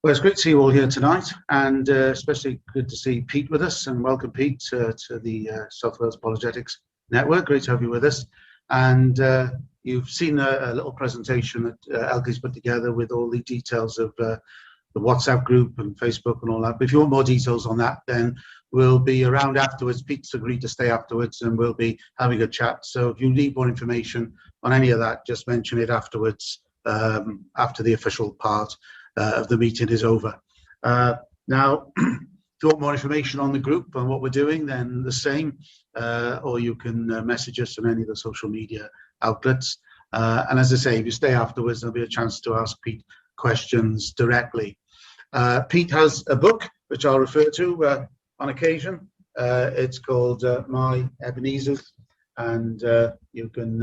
Well, it's great to see you all here tonight, and especially good to see Pete with us. And welcome, Pete, to the South Wales Apologetics Network. Great to have you with us. And you've seen a little presentation that Elke's put together with all the details of the WhatsApp group and Facebook and all that. But if you want more details on that, then we'll be around afterwards. Pete's agreed to stay afterwards, and we'll be having a chat. So if you need more information on any of that, just mention it afterwards, after the official part of the meeting is over. Now, if you want more information on the group and what we're doing, then the same, or you can message us on any of the social media outlets. And as I say, if you stay afterwards, there'll be a chance to ask Pete questions directly. Pete has a book, which I'll refer to on occasion. It's called My Ebenezer's, and you can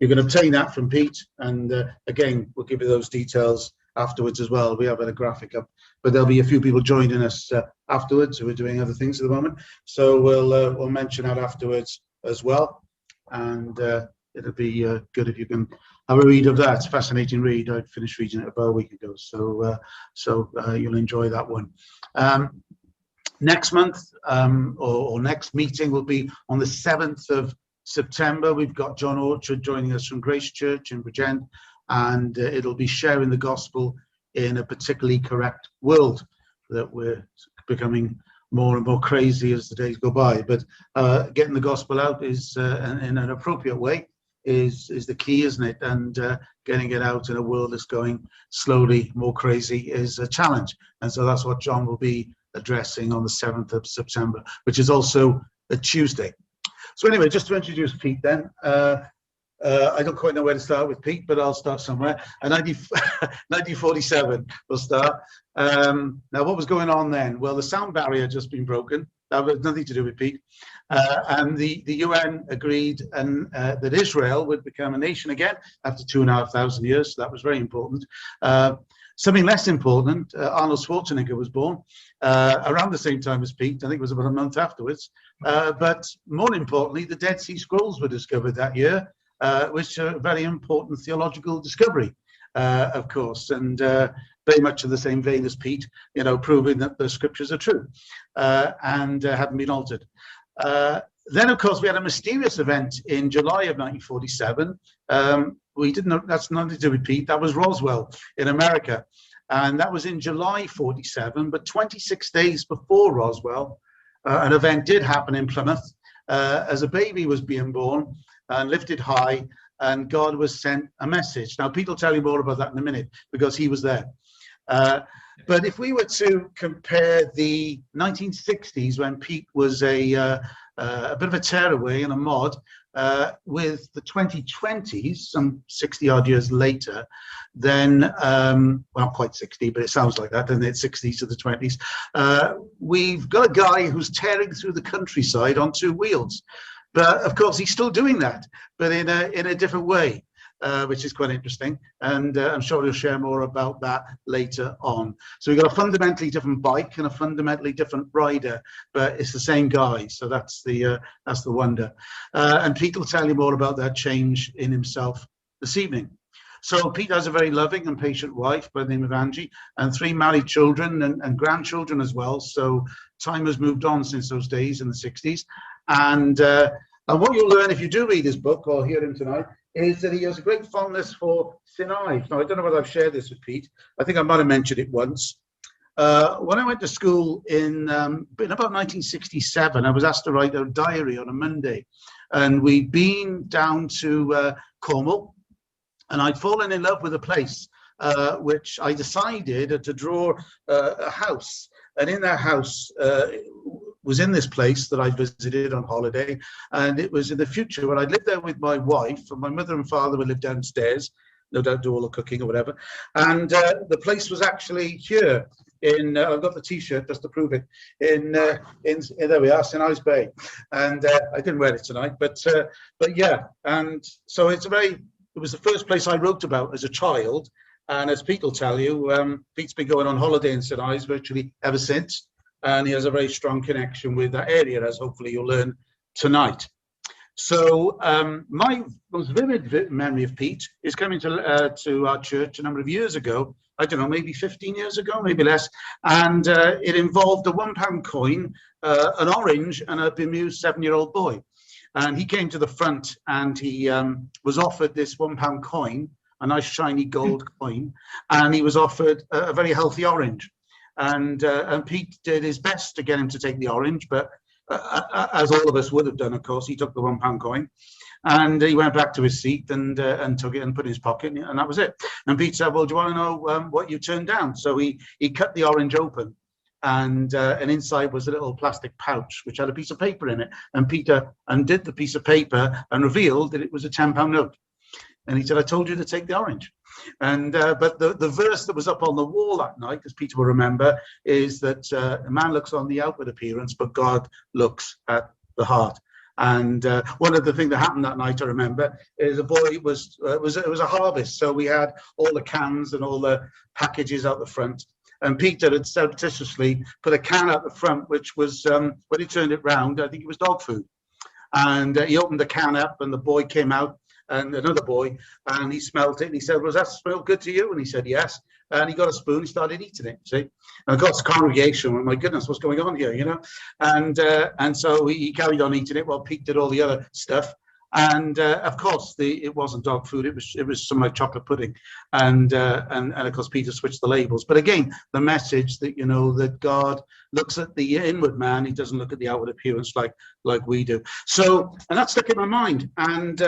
obtain that from Pete. And again, we'll give you those details afterwards as well. We have a graphic up, but there'll be a few people joining us afterwards who are doing other things at the moment. So we'll mention that afterwards as well. And it'll be good if you can have a read of that. It's a fascinating read. I finished reading it about a week ago, so you'll enjoy that one. Next month or next meeting will be on the 7th of September. We've got John Orchard joining us from Grace Church in Bridgend, and it'll be sharing the gospel in a particularly correct world that we're becoming more and more crazy as the days go by. But getting the gospel out is in an appropriate way is the key, isn't it? And getting it out in a world that's going slowly more crazy is a challenge. And so that's what John will be addressing on the 7th of September, which is also a Tuesday. So anyway, just to introduce Pete then. I don't quite know where to start with Pete, but I'll start somewhere. 1947, we'll start. Now, what was going on then? Well, the sound barrier had just been broken. That was nothing to do with Pete. And the UN agreed that Israel would become a nation again after 2,500 years. So that was very important. Something less important, Arnold Schwarzenegger was born around the same time as Pete. I think it was about a month afterwards. But more importantly, the Dead Sea Scrolls were discovered that year, which are a very important theological discovery, of course, and very much in the same vein as Pete, proving that the scriptures are true and haven't been altered. Then, of course, we had a mysterious event in July of 1947. We didn't know, that's nothing to do with Pete, that was Roswell in America. And that was in July 47, but 26 days before Roswell, an event did happen in Plymouth as a baby was being born and lifted high, and God was sent a message. Now, Pete will tell you more about that in a minute because he was there. But if we were to compare the 1960s, when Pete was a bit of a tearaway and a mod, with the 2020s, some 60-odd years later, then, well, not quite 60, but it sounds like that, doesn't it? 60s to the 20s. We've got a guy who's tearing through the countryside on two wheels. But of course, he's still doing that, but in a different way, which is quite interesting. And I'm sure he'll share more about that later on. So we've got a fundamentally different bike and a fundamentally different rider, but it's the same guy. So that's the wonder. And Pete will tell you more about that change in himself this evening. So Pete has a very loving and patient wife by the name of Angie, and 3 married children and grandchildren as well. So time has moved on since those days in the 60s. And what you'll learn if you do read his book or hear him tonight is that he has a great fondness for Sinai. Now, I don't know whether I've shared this with Pete. I think I might have mentioned it once. When I went to school in about 1967, I was asked to write a diary on a Monday. And we'd been down to Cornwall, and I'd fallen in love with a place, which I decided to draw a house. And in that house was in this place that I visited on holiday, and it was in the future when I'd lived there with my wife, and my mother and father would live downstairs, no doubt do all the cooking or whatever. And the place was actually here in, I've got the t-shirt just to prove it, in there we are, Sinai's Bay. And I didn't wear it tonight, but yeah. And so it was the first place I wrote about as a child. And as Pete will tell you, Pete's been going on holiday in Sinai's virtually ever since. And he has a very strong connection with that area, as hopefully you'll learn tonight. So my most vivid memory of Pete is coming to our church a number of years ago. I don't know, maybe 15 years ago, maybe less. And it involved a £1 coin, an orange, and a bemused 7-year-old boy. And he came to the front and he was offered this £1 coin, a nice shiny gold coin, and he was offered a very healthy orange. And Pete did his best to get him to take the orange, but as all of us would have done, of course, he took the £1 coin. And he went back to his seat and took it and put it in his pocket, and that was it. And Pete said, well, do you want to know what you turned down? So he cut the orange open, and inside was a little plastic pouch which had a piece of paper in it. And Peter undid the piece of paper and revealed that it was a £10 note. And he said, I told you to take the orange. And but the verse that was up on the wall that night, as Peter will remember, is that a man looks on the outward appearance, but God looks at the heart. And one of the things that happened that night, I remember, is a boy it was a harvest, so we had all the cans and all the packages out the front. And Peter had surreptitiously put a can out the front, which was when he turned it round, I think it was dog food. And he opened the can up, and the boy came out, and another boy, and he smelt it, and he said, "Was that smell good to you?" And he said, "Yes." And he got a spoon, he started eating it, see? And of course, the congregation went, "My goodness, what's going on here?" You know? And so he carried on eating it while Pete did all the other stuff. And of course, it wasn't dog food, it was some like chocolate pudding. And of course, Peter switched the labels. But again, the message that, you know, that God looks at the inward man, he doesn't look at the outward appearance like we do. So, and that stuck in my mind. And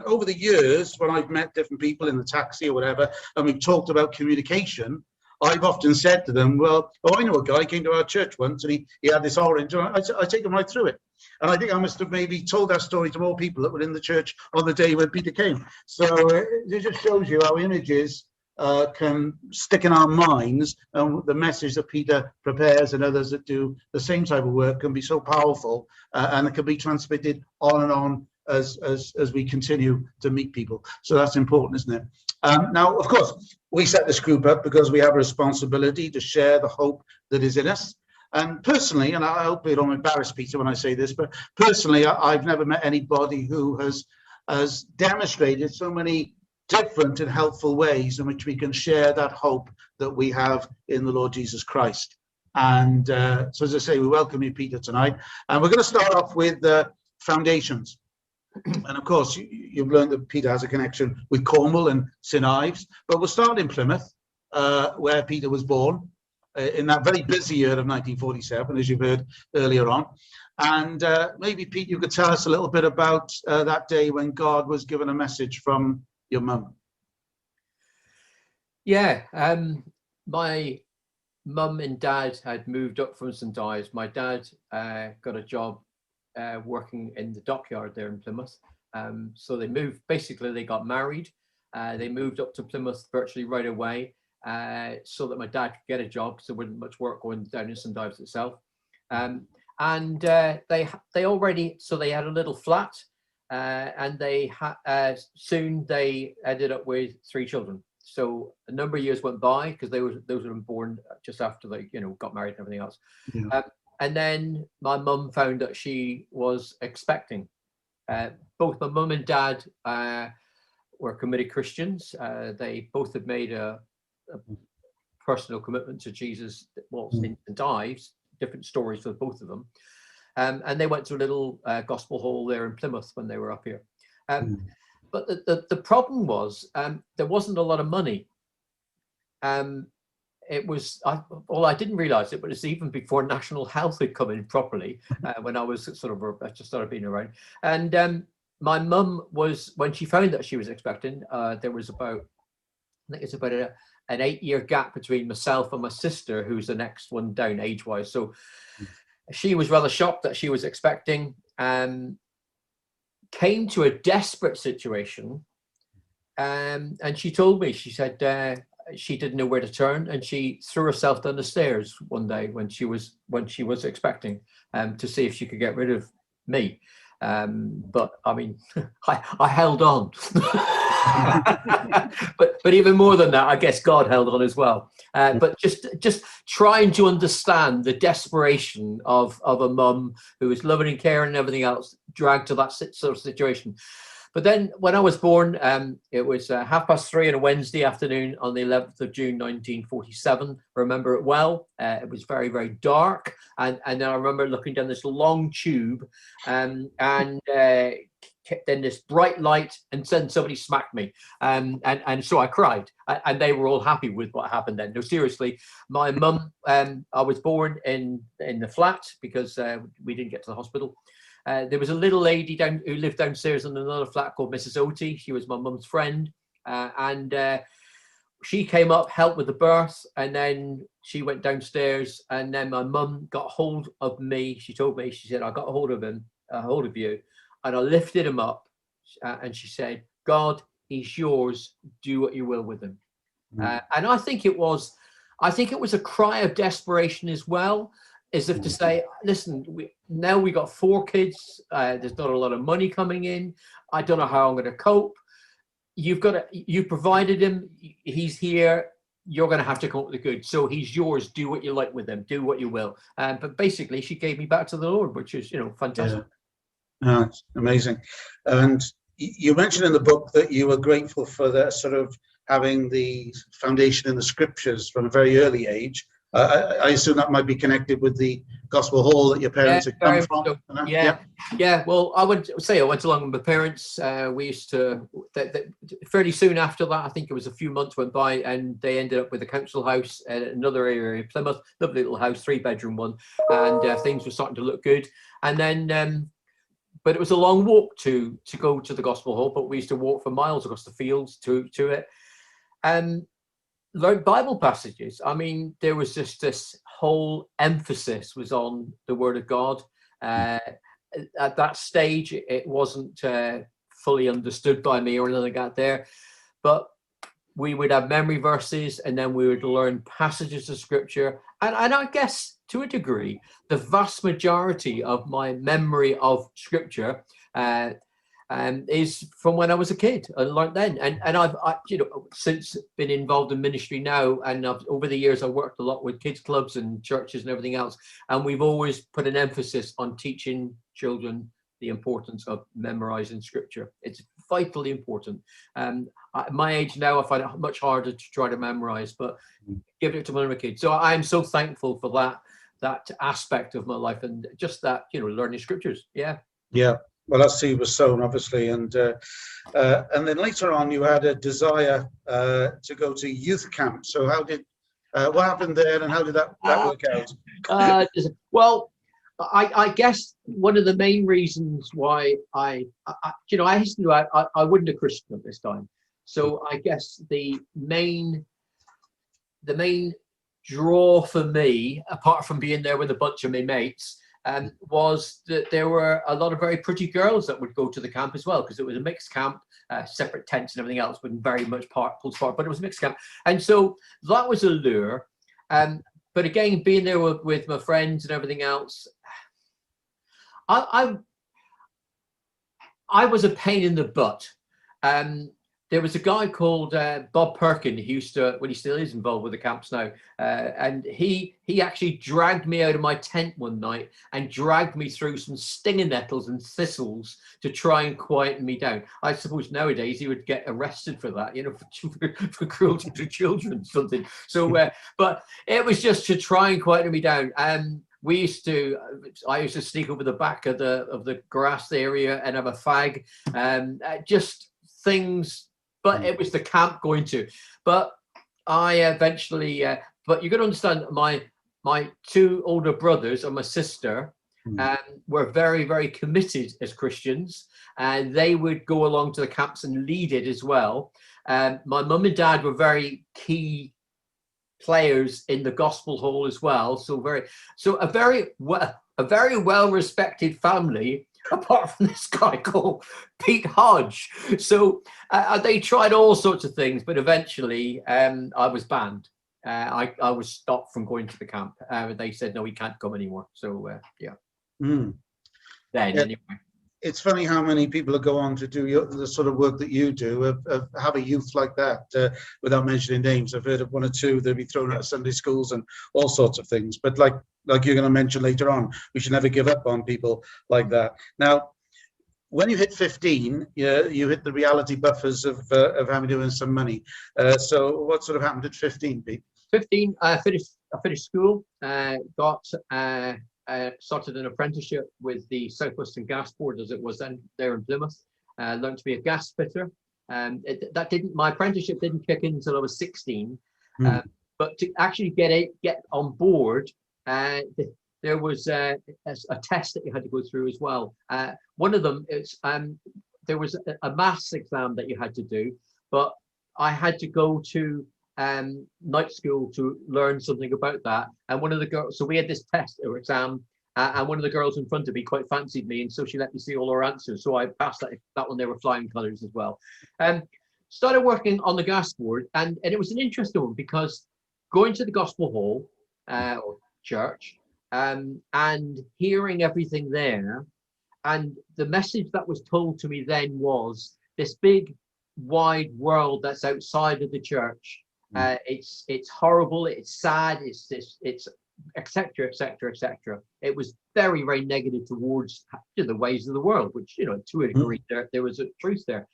over the years, when I've met different people in the taxi or whatever, and we've talked about communication, I've often said to them, well, I know a guy came to our church once, and he had this orange, and I take him right through it. And I think I must have maybe told that story to more people that were in the church on the day when Peter came. So it just shows you how images can stick in our minds, and the message that Peter prepares and others that do the same type of work can be so powerful, and it can be transmitted on and on as we continue to meet people. So that's important, isn't it? Now, of course, we set this group up because we have a responsibility to share the hope that is in us. And personally, and I hope I don't embarrass Peter when I say this, but personally, I've never met anybody who has demonstrated so many different and helpful ways in which we can share that hope that we have in the Lord Jesus Christ. And so, as I say, we welcome you, Peter, tonight. And we're going to start off with foundations. And of course, you've learned that Peter has a connection with Cornwall and St Ives, but we'll start in Plymouth, where Peter was born, in that very busy year of 1947, as you've heard earlier on. And maybe, Pete, you could tell us a little bit about that day when God was given a message from your mum. Yeah, my mum and dad had moved up from St Ives. My dad got a job working in the dockyard there in Plymouth. So they moved, basically they got married. They moved up to Plymouth virtually right away, so that my dad could get a job, because there wasn't much work going down in St Ives itself. And they already, so they had a little flat, and they soon they ended up with 3 children. So a number of years went by, because those were born just after they, you know, got married and everything else. Yeah. And then my mum found that she was expecting. Both my mum and dad were committed Christians. They both had made a personal commitment to Jesus, well, in St Ives, different stories for both of them. And they went to a little gospel hall there in Plymouth when they were up here. But the problem was, there wasn't a lot of money. It was, I didn't realize it, but it's even before National Health had come in properly, when I was I just started being around. And my mum was, when she found that she was expecting, there was about, I think it's about an 8-year gap between myself and my sister, who's the next one down age-wise. So she was rather shocked that she was expecting, came to a desperate situation. And she told me, she said, she didn't know where to turn, and she threw herself down the stairs one day when she was expecting, to see if she could get rid of me. But I mean, I held on. but even more than that, I guess God held on as well. But just trying to understand the desperation of a mum who was loving and caring and everything else, dragged to that sort of situation. But then when I was born, it was 3:30 on a Wednesday afternoon on the 11th of June 1947. I remember it well. It was very, very dark, and then I remember looking down this long tube, and then this bright light, and then somebody smacked me, and so I cried, and they were all happy with what happened then. No, seriously, my mum, I was born in the flat because we didn't get to the hospital. There was a little lady who lived downstairs in another flat called Mrs. Oti. She was my mum's friend, and she came up, helped with the birth, and then she went downstairs, and then my mum got hold of me. She told me, she said, I got a hold of you, and I lifted him up, and she said, God, he's yours. Do what you will with him. And I think it was a cry of desperation as well, as if to say, listen, now we got 4 kids. There's not a lot of money coming in. I don't know how I'm going to cope. You provided him. He's here. You're going to have to come up with the good. So he's yours. Do what you like with him. Do what you will. But basically, she gave me back to the Lord, which is, fantastic. Yeah. It's amazing. And you mentioned in the book that you were grateful for the sort of having the foundation in the scriptures from a very early age. I assume that might be connected with the gospel hall that your parents had come from. So, yeah. Well, I went along with my parents. We used to, fairly soon after that, I think it was a few months went by, and they ended up with a council house at another area in Plymouth, lovely little house, 3-bedroom one, and things were starting to look good. And then, but it was a long walk to go to the gospel hall, but we used to walk for miles across the fields to it. Learned Bible passages. I mean, there was just this whole emphasis was on the Word of God. At that stage, it wasn't fully understood by me or anything like that there, but we would have memory verses, and then we would learn passages of scripture. And I guess to a degree, the vast majority of my memory of scripture is from when I was a kid. I learned then, and I've since been involved in ministry now, and over the years I've worked a lot with kids clubs and churches and everything else, and we've always put an emphasis on teaching children the importance of memorizing scripture. It's vitally important. At my age now, I find it much harder to try to memorize, but giving it to one of my kids. So I'm so thankful for that aspect of my life, and just that, learning scriptures. Yeah. Well, that seed was sown, obviously, and then later on, you had a desire to go to youth camp. So, what happened there, and how did that work out? Well, I guess one of the main reasons why I wasn't a Christian at this time. So I guess the main draw for me, apart from being there with a bunch of my mates, was that there were a lot of very pretty girls that would go to the camp as well, because it was a mixed camp, separate tents and everything else, but very much pulled apart, but it was a mixed camp. And so that was a lure. But again, being there with my friends and everything else, I was a pain in the butt. There was a guy called Bob Perkin, who used to, well, he still is involved with the camps now, and he actually dragged me out of my tent one night and dragged me through some stinging nettles and thistles to try and quieten me down. I suppose nowadays he would get arrested for that, for cruelty to children or something. So, but it was just to try and quieten me down. I used to sneak over the back of the grass area and have a fag, just things. But it was the camp going to. But I eventually, but you got to understand, my 2 older brothers and my sister were very, very committed as Christians, and they would go along to the camps and lead it as well. My mum and dad were very key players in the gospel hall as well. So a very well respected family, apart from this guy called Peter Hodge. So they tried all sorts of things, but eventually I was banned. I was stopped from going to the camp. They said, no, we can't come anymore. So anyway. It's funny how many people go on to do the sort of work that you do, have a youth like that, without mentioning names. I've heard of 1 or 2 that'll be thrown out of Sunday schools and all sorts of things. But like you're going to mention later on, we should never give up on people like that. Now, when you hit 15, you hit the reality buffers of having to earn some money. So what sort of happened at 15, Pete? 15, I finished school, got started an apprenticeship with the South Western Gas Board, as it was then, there in Plymouth. Learned to be a gas fitter. My apprenticeship didn't kick in until I was 16. But to actually get on board, there was a test that you had to go through as well. One of them is there was a maths exam that you had to do, but I had to go to night school to learn something about that. And one of the girls, so we had this test or exam, and one of the girls in front of me quite fancied me, and so she let me see all her answers. So I passed that one. They were flying colours as well. Started working on the gas board, and it was an interesting one because going to the gospel hall or church and hearing everything there, and the message that was told to me then was this big wide world that's outside of the church. It's horrible, it's sad, it's etc, etc, etc. It was very, very negative towards the ways of the world, which, to a degree there was a truth there.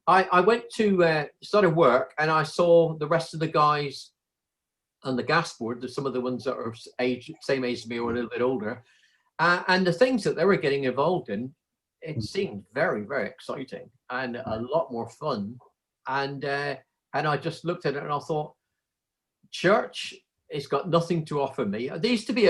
I went to started work, and I saw the rest of the guys on the gas board. There's some of the ones that are same age as me or a little bit older, and the things that they were getting involved in, it seemed very, very exciting and a lot more fun. And I just looked at it and I thought, church has got nothing to offer me. There used to be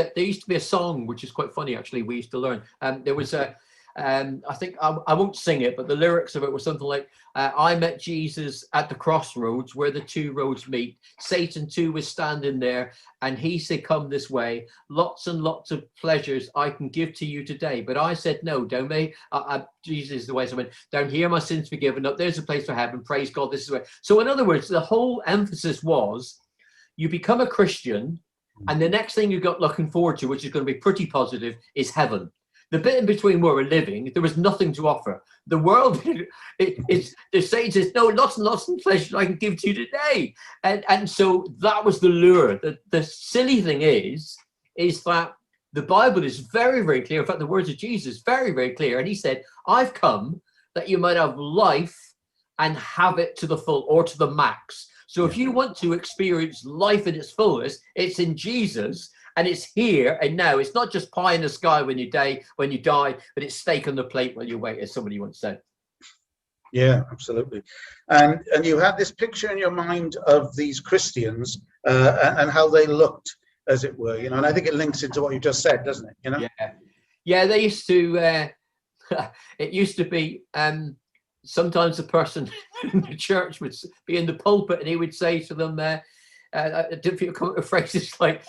a song which is quite funny actually. We used to learn. There was a I think I won't sing it, but the lyrics of it were something like, I met Jesus at the crossroads where the two roads meet. Satan too was standing there, and he said, come this way. Lots and lots of pleasures I can give to you today. But I said, no, don't me. Jesus is the way. So I went, down here my sins forgiven. Up there's a place for heaven. Praise God, this is the way. So in other words, the whole emphasis was, you become a Christian, and the next thing you got looking forward to, which is going to be pretty positive, is heaven. The bit in between where we're living, there was nothing to offer. The world, the Satan says, no, lots and lots of pleasure I can give to you today. And so that was the lure. The silly thing is that the Bible is very, very clear. In fact, the words of Jesus, very, very clear. And he said, I've come that you might have life and have it to the full or to the max. So if you want to experience life in its fullness, it's in Jesus. And it's here and now. It's not just pie in the sky when you die, but it's steak on the plate while you wait, as somebody once said. Yeah, absolutely. And you had this picture in your mind of these Christians and how they looked, as it were, and I think it links into what you just said, doesn't it? Yeah. They used to. It used to be. Sometimes the person in the church would be in the pulpit, and he would say to them, difficult phrases like,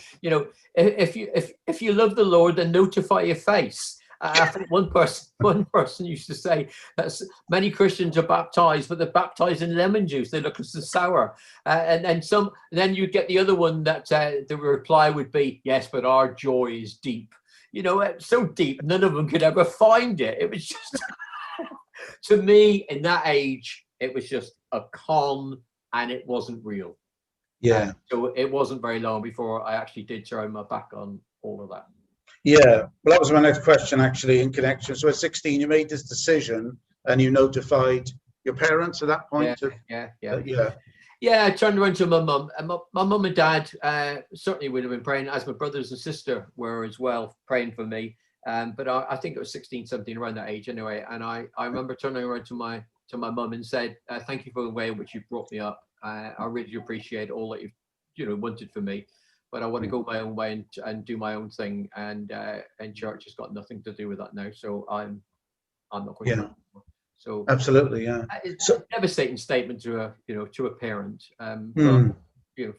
if you love the Lord, then notify your face. I think one person used to say that many Christians are baptized, but they're baptized in lemon juice. They look so sour. And then you get the other one that the reply would be, yes, but our joy is deep. So deep, none of them could ever find it. It was just, to me, in that age, it was just a con, and it wasn't real. Yeah. So it wasn't very long before I actually did turn my back on all of that. Yeah. Well, that was my next question, actually, in connection. So at 16, you made this decision, and you notified your parents at that point. Yeah. I turned around to my mum, and my mum and dad certainly would have been praying, as my brothers and sister were as well, praying for me. But I think it was 16, 17, around that age anyway. And I remember turning around to my mum and said, thank you for the way in which you brought me up. I really appreciate all that you've wanted for me, but I want to go my own way and do my own thing, and church has got nothing to do with that now. So I'm not going to. So absolutely, yeah. It's a devastating statement to a parent. But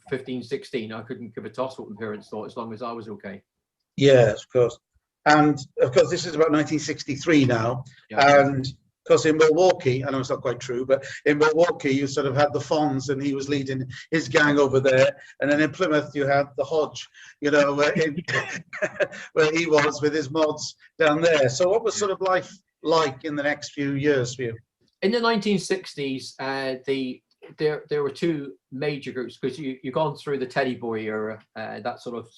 15, 16, I couldn't give a toss what my parents thought, as long as I was okay. Yes, of course. And of course, this is about 1963 now, and because in Milwaukee, I know it's not quite true, but in Milwaukee, you sort of had the Fonz, and he was leading his gang over there. And then in Plymouth, you had the Hodge, where he was with his mods down there. So what was sort of life like in the next few years for you? In the 1960s, there were two major groups, because you've gone through the Teddy Boy era. That sort of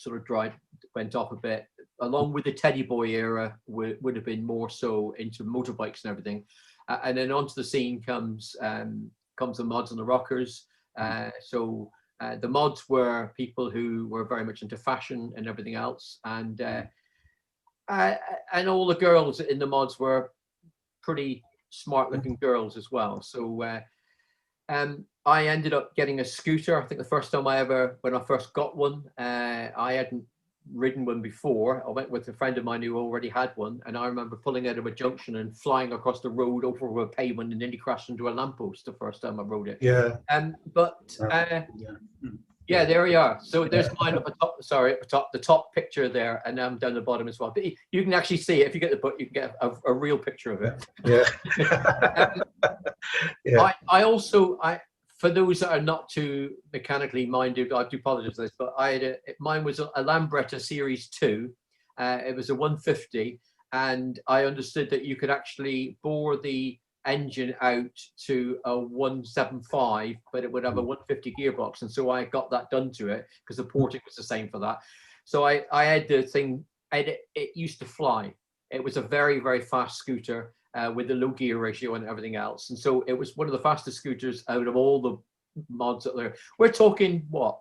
went off a bit. along with the teddy boy era, would have been more so into motorbikes and everything. And then onto the scene comes the mods and the rockers. So the mods were people who were very much into fashion and everything else, and all the girls in the mods were pretty smart-looking girls as well. So I ended up getting a scooter. I think the first time when I first got one, I hadn't ridden one before. I went with a friend of mine who already had one, and I remember pulling out of a junction and flying across the road over a pavement and nearly crashed into a lamppost the first time I rode it. Yeah. Yeah, there we are. So there's mine up the top. Sorry, up the top, the top picture there, and down the bottom as well. But you can actually see it if you get the book. You can get a real picture of it. Yeah. I also, for those that are not too mechanically minded, I do apologize for this, but mine was a Lambretta Series 2. It was a 150, and I understood that you could actually bore the engine out to a 175, but it would have a 150 gearbox, and so I got that done to it because the porting was the same for that. So I had the thing, and it used to fly. It was a very, very fast scooter with the low gear ratio and everything else, and so it was one of the fastest scooters out of all the mods out there. We're talking what?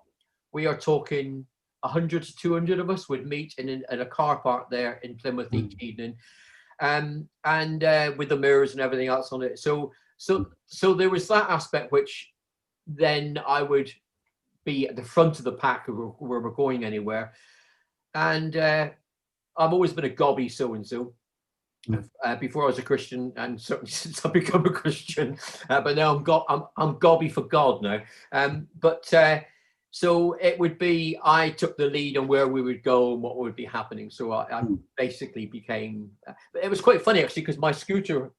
We are talking 100 to 200 of us would meet in a car park there in Plymouth each evening. And with the mirrors and everything else on it. So there was that aspect, which then I would be at the front of the pack where we're going anywhere. And I've always been a gobby so-and-so. Before I was a Christian, and certainly since I've become a Christian, but now I'm gobby for God now. So it would be, I took the lead on where we would go and what would be happening. So I basically became, it was quite funny actually, because my scooter,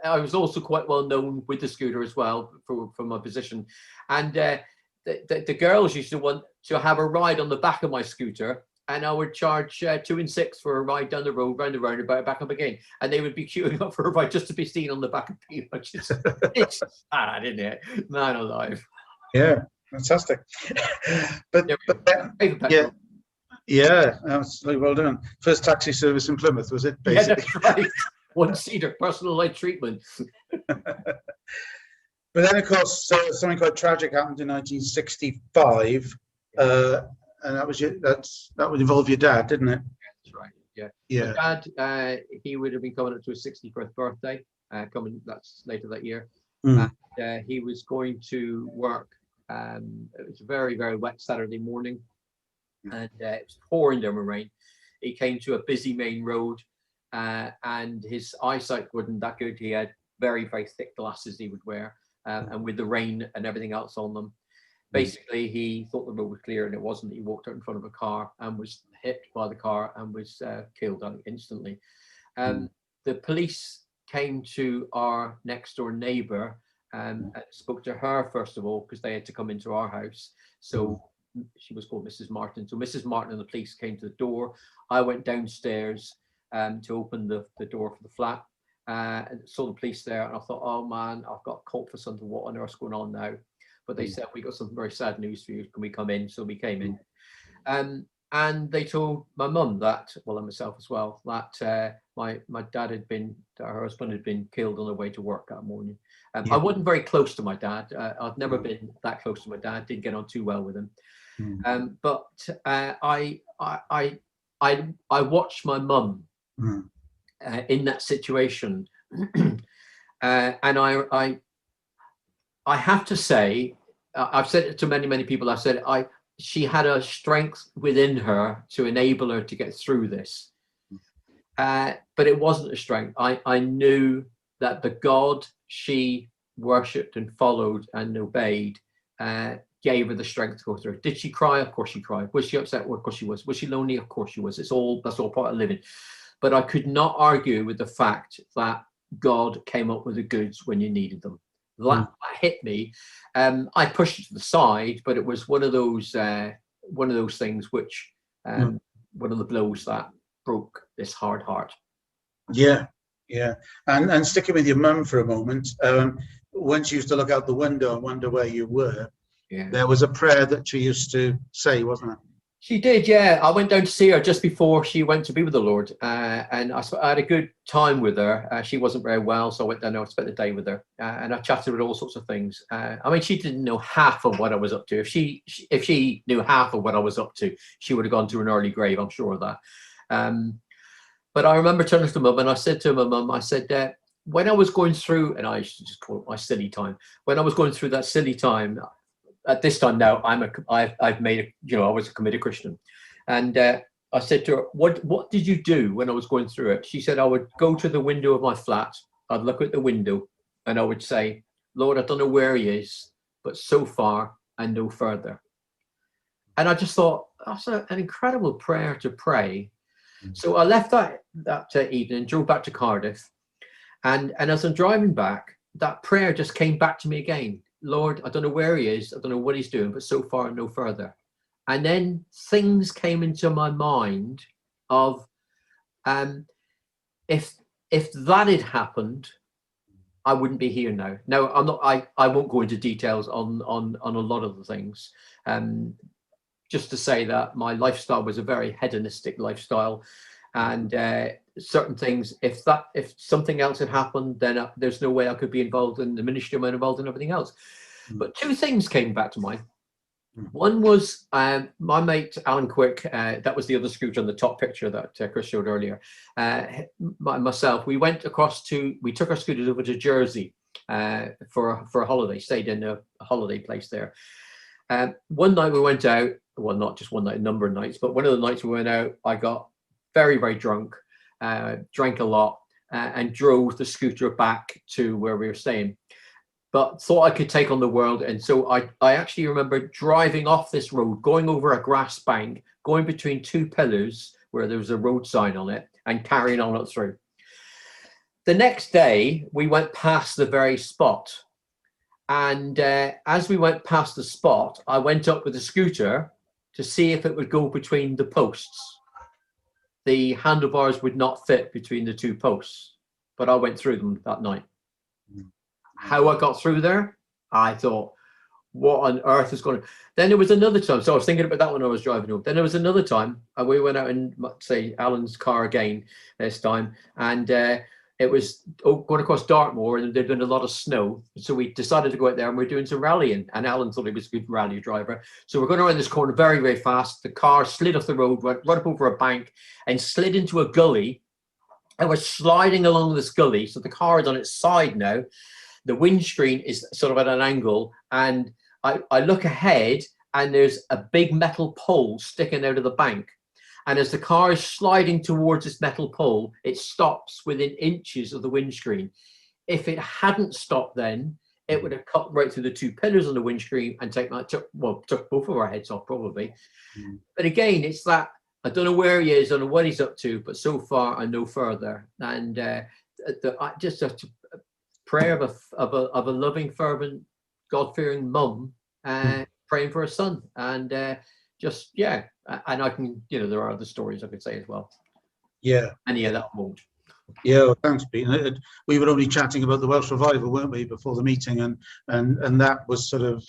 I was also quite well known with the scooter as well for my position. And the girls used to want to have a ride on the back of my scooter, and I would charge 2 and 6 for a ride down the road, round the roundabout, back up again. And they would be queuing up for a ride just to be seen on the back of me. It's sad, isn't it? Man alive. Yeah. Fantastic. but absolutely, well done. First taxi service in Plymouth, was it? Basically? Yeah, that's right. One-seater, personal light treatment. But then, of course, something quite tragic happened in 1965, and that would involve your dad, didn't it? Yeah, that's right. Yeah. Yeah. My dad, he would have been coming up to his 61st birthday. That's later that year. Mm. And he was going to work. It was a very, very wet Saturday morning, and it was pouring down with rain. He came to a busy main road, and his eyesight wasn't that good. He had very, very thick glasses he would wear, and with the rain and everything else on them, basically he thought the road was clear and it wasn't. He walked out in front of a car and was hit by the car and was killed instantly. The police came to our next door neighbor and spoke to her first of all, because they had to come into our house. So she was called Mrs. Martin. So Mrs. Martin and the police came to the door. I went downstairs to open the door for the flat, and saw the police there, and I thought, oh man, I've got caught for something. What on earth's going on now? But they said, we got some very sad news for you. Can we come in? So we came in. And they told my mum that, well, and myself as well, that my dad had been, her husband had been killed on the way to work that morning. I wasn't very close to my dad. I've never been that close to my dad. Didn't get on too well with him. But I watched my mum in that situation, and I have to say, I've said it to many people. I've said she had a strength within her to enable her to get through this, but it wasn't a strength. I knew that the God she worshipped and followed and obeyed gave her the strength to go through. Did she cry? Of course she cried. Was she upset? Of course she was. Was she lonely? Of course she was. That's all part of living. But I could not argue with the fact that God came up with the goods when you needed them. That hit me. I pushed it to the side, but it was one of those things which one of the blows that broke this hard heart. Yeah. And sticking with your mum for a moment, when she used to look out the window and wonder where you were, there was a prayer that she used to say, wasn't it? She did, yeah. I went down to see her just before she went to be with the Lord, and I had a good time with her. She wasn't very well, so I went down there, I spent the day with her, and I chatted with all sorts of things. I mean, she didn't know half of what I was up to. If she knew half of what I was up to, she would have gone to an early grave, I'm sure of that. But I remember turning to Mum, and I said to my mum, I said, when I was going through, and I used to just call it my silly time, when I was going through that silly time, at this time now, I've made a, you know, I was a committed Christian, and I said to her, what did you do when I was going through it? She said, I would go to the window of my flat, I'd look at the window, and I would say, Lord, I don't know where he is, but so far and no further. And I just thought, that's an incredible prayer to pray. So I left that evening, drove back to Cardiff, and as I'm driving back, that prayer just came back to me again. Lord, I don't know where he is, I don't know what he's doing, but so far and no further. And then things came into my mind of, if that had happened, I wouldn't be here now. Now, I won't go into details on a lot of the things. Just to say that my lifestyle was a very hedonistic lifestyle, and certain things, if something else had happened, then there's no way I could be involved in the ministry. I'm involved in everything else. But two things came back to mind. One was my mate Alan Quick. That was the other scooter on the top picture that Chris showed earlier. Myself, we took our scooters over to Jersey for a holiday. Stayed in a holiday place there. One night we went out. Well, not just one night, a number of nights, but one of the nights we went out, I got very, very drunk, drank a lot, and drove the scooter back to where we were staying. But thought I could take on the world. And so I actually remember driving off this road, going over a grass bank, going between two pillars where there was a road sign on it, and carrying on it through. The next day, we went past the very spot. And as we went past the spot, I went up with the scooter to see if it would go between the posts. The handlebars would not fit between the two posts, but I went through them that night. How I got through there, I thought, what on earth is going on? Then there was another time, so I was thinking about that when I was driving home. Then there was another time, we went out in, say, Alan's car again this time, and it was going across Dartmoor, and there'd been a lot of snow. So we decided to go out there, and we're doing some rallying. And Alan thought he was a good rally driver. So we're going around this corner very, very fast. The car slid off the road, went right up over a bank, and slid into a gully. And we're sliding along this gully. So the car is on its side now. The windscreen is sort of at an angle. And I look ahead, and there's a big metal pole sticking out of the bank. And as the car is sliding towards this metal pole, it stops within inches of the windscreen. If it hadn't stopped then, it would have cut right through the two pillars on the windscreen and took both of our heads off probably. But again, it's that, I don't know where he is, I don't know what he's up to, but so far and no further. And just a prayer of a loving, fervent, God-fearing mum praying for her son. And just, yeah. And I can, there are other stories I could say as well. Yeah. And yeah, that won't. Yeah, well, thanks, Pete. We were only chatting about the Welsh revival, weren't we, before the meeting, and that was sort of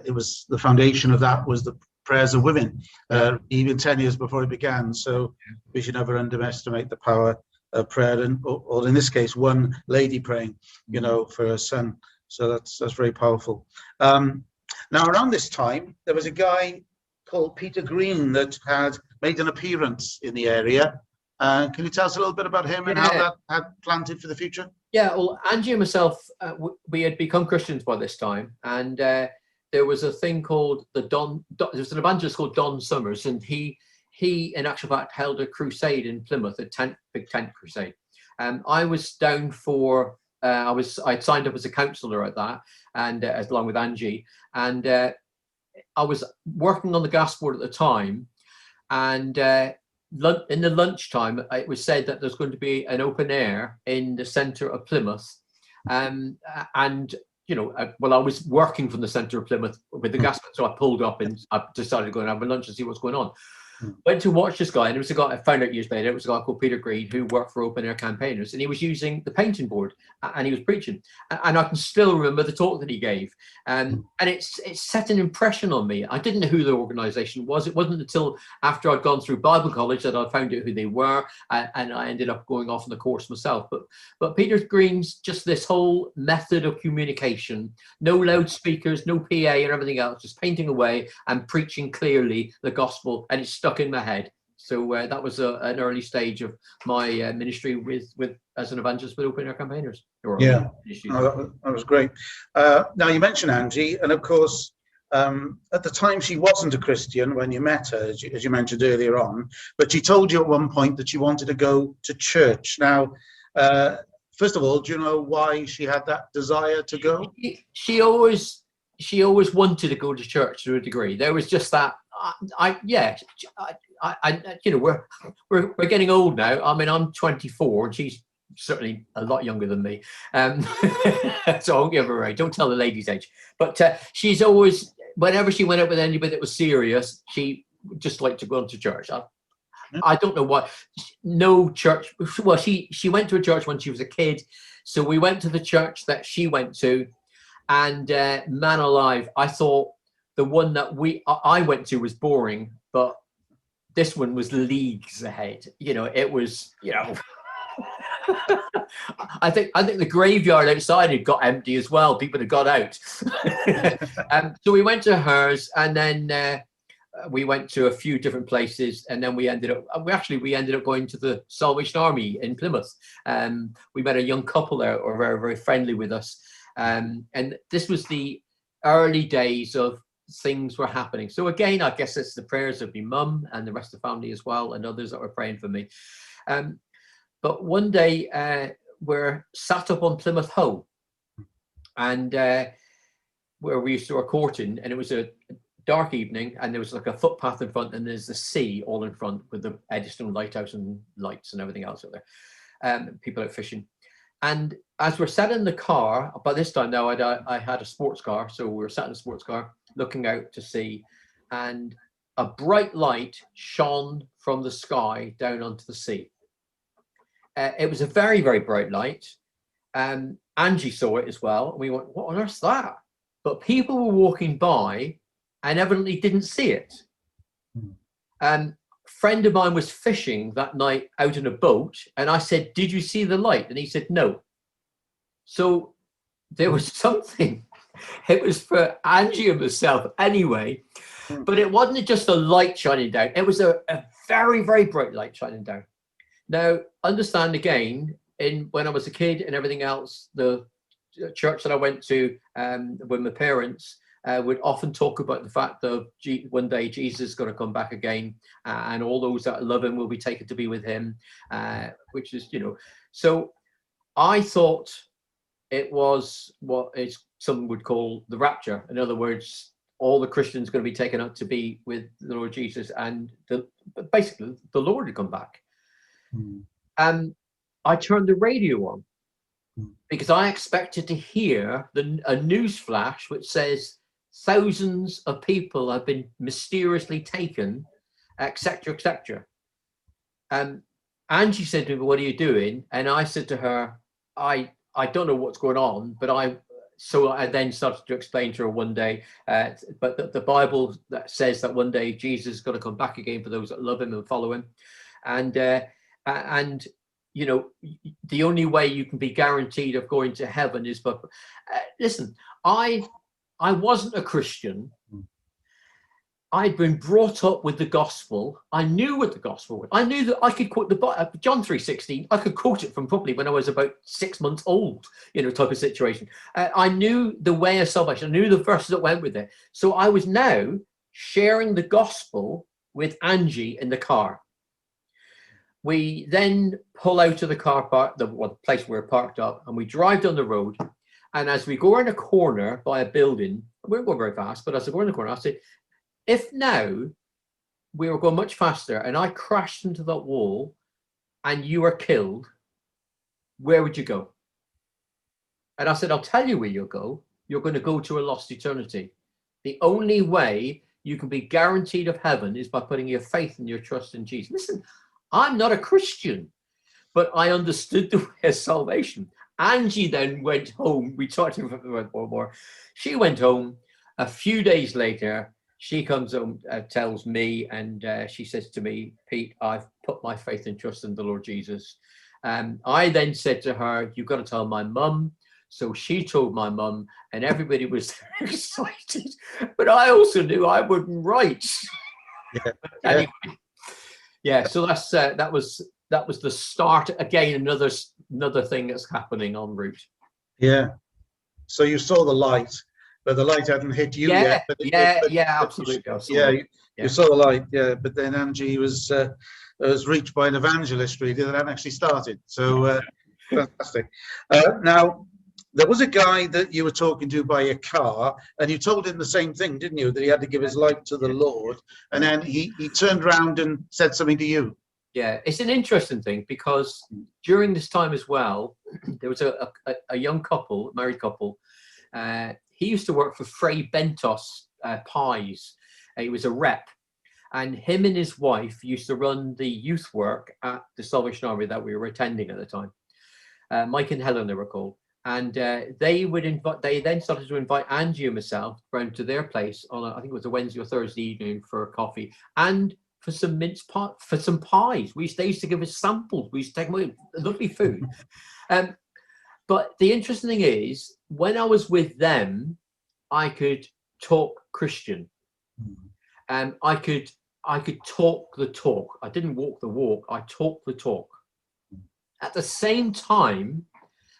it was the foundation of that was the prayers of women, even 10 years before it began. So we should never underestimate the power of prayer, or in this case, one lady praying, for her son. So that's very powerful. Now, around this time, there was a guy called Peter Green that had made an appearance in the area. Can you tell us a little bit about him and how that had planted for the future? Yeah, well, Angie and myself, we had become Christians by this time, and there was a thing called there was an evangelist called Don Summers, and he in actual fact held a crusade in Plymouth, big tent crusade. I was down for I'd signed up as a counsellor at that, and along with Angie, and I was working on the gas board at the time, and in the lunchtime, it was said that there's going to be an open air in the centre of Plymouth, and I was working from the centre of Plymouth with the gas board, so I pulled up and I decided to go and have a lunch and see what's going on. Went to watch this guy, and it was a guy I found out years later. It was a guy called Peter Green who worked for Open Air Campaigners, and he was using the painting board, and he was preaching. And I can still remember the talk that he gave, and it set an impression on me. I didn't know who the organisation was. It wasn't until after I'd gone through Bible college that I found out who they were, and I ended up going off on the course myself. But Peter Green's just this whole method of communication, no loudspeakers, no PA, and everything else, just painting away and preaching clearly the gospel, and it's stuck in my head. So that was an early stage of my ministry with as an evangelist with Open Air Campaigners. Yeah, that was great. Now you mentioned Angie, and of course, at the time she wasn't a Christian when you met her, as you mentioned earlier on, but she told you at one point that she wanted to go to church. Now, first of all, do you know why she had that desire to go? She always wanted to go to church to a degree. There was just that. You know, we're getting old now. I mean, I'm 24, and she's certainly a lot younger than me. So I won't give her age. Don't tell the lady's age. But she's always, whenever she went out with anybody that was serious, she just liked to go to church. I don't know what. No church. Well, she went to a church when she was a kid, so we went to the church that she went to, and man alive, I thought the one that I went to was boring, but this one was leagues ahead. You know, it was, you know, I think the graveyard outside had got empty as well. People had got out. So we went to hers, and then we went to a few different places, and then we ended up going to the Salvation Army in Plymouth. We met a young couple there who were very, very friendly with us. And this was the early days of things were happening. So again, I guess it's the prayers of my mum and the rest of the family as well, and others that were praying for me. But one day we're sat up on Plymouth Hoe, and where we used to record in, and it was a dark evening, and there was like a footpath in front, and there's the sea all in front with the Eddystone Lighthouse and lights and everything else out there. People out fishing. And as we're sat in the car, by this time now I had a sports car, so we were sat in a sports car looking out to sea, and a bright light shone from the sky down onto the sea. It was a very, very bright light. Angie saw it as well, and we went, "What on earth's that?" But people were walking by and evidently didn't see it. Friend of mine was fishing that night out in a boat, and I said, "Did you see the light?" And he said, "No." So there was something. It was for Angie and myself anyway, but it wasn't just a light shining down. It was a very, very bright light shining down. Now, understand again, when I was a kid and everything else, the church that I went to with my parents would often talk about the fact that one day Jesus is going to come back again, and all those that love him will be taken to be with him, which is, you know. So I thought it was what some would call the rapture. In other words, all the Christians are going to be taken up to be with the Lord Jesus, and basically the Lord had come back. And I turned the radio on because I expected to hear a news flash which says thousands of people have been mysteriously taken, etc., etc. Angie said to me, "What are you doing?" And I said to her, I don't know what's going on, but I then started to explain to her one day, but the Bible that says that one day Jesus is going to come back again for those that love him and follow him. And you know, the only way you can be guaranteed of going to heaven is, but listen, I wasn't a Christian. I'd been brought up with the gospel. I knew what the gospel was. I knew that I could quote John 3:16. I could quote it from probably when I was about 6 months old, you know, type of situation. I knew the way of salvation. I knew the verses that went with it. So I was now sharing the gospel with Angie in the car. We then pull out of the car park, the place where we're parked up, and we drive down the road. And as we go around a corner by a building, we we're going very fast, but as I go around the corner, I said, if now we were going much faster and I crashed into that wall and you were killed, where would you go? And I said, I'll tell you where you'll go. You're going to go to a lost eternity. The only way you can be guaranteed of heaven is by putting your faith and your trust in Jesus. Listen, I'm not a Christian, but I understood the way of salvation. Angie then went home. We talked to her about more. She went home. A few days later, she comes home, tells me, and she says to me, Pete, I've put my faith and trust in the Lord Jesus. I then said to her, you've got to tell my mum. So she told my mum, and everybody was excited. But I also knew I wouldn't write. Yeah. Anyway, yeah. So that was the start. Again, another thing that's happening en route. Yeah. So you saw the light, but the light hadn't hit you yet. But Absolutely. You saw the light. Yeah, but then Angie was reached by an evangelist really that hadn't actually started. So fantastic. Now, there was a guy that you were talking to by a car, and you told him the same thing, didn't you? That he had to give his life to the Lord, and then he turned around and said something to you. Yeah, it's an interesting thing because during this time as well, there was a young couple, married couple. He used to work for Fray Bentos Pies. He was a rep, and him and his wife used to run the youth work at the Salvation Army that we were attending at the time. Mike and Helen, they were called. And they then started to invite Angie and myself round to their place on I think it was a Wednesday or Thursday evening for a coffee and for some mince pie, for some pies. They used to give us samples. We used to take away lovely food. But the interesting thing is, when I was with them, I could talk Christian. I could talk the talk. I didn't walk the walk. I talked the talk. At the same time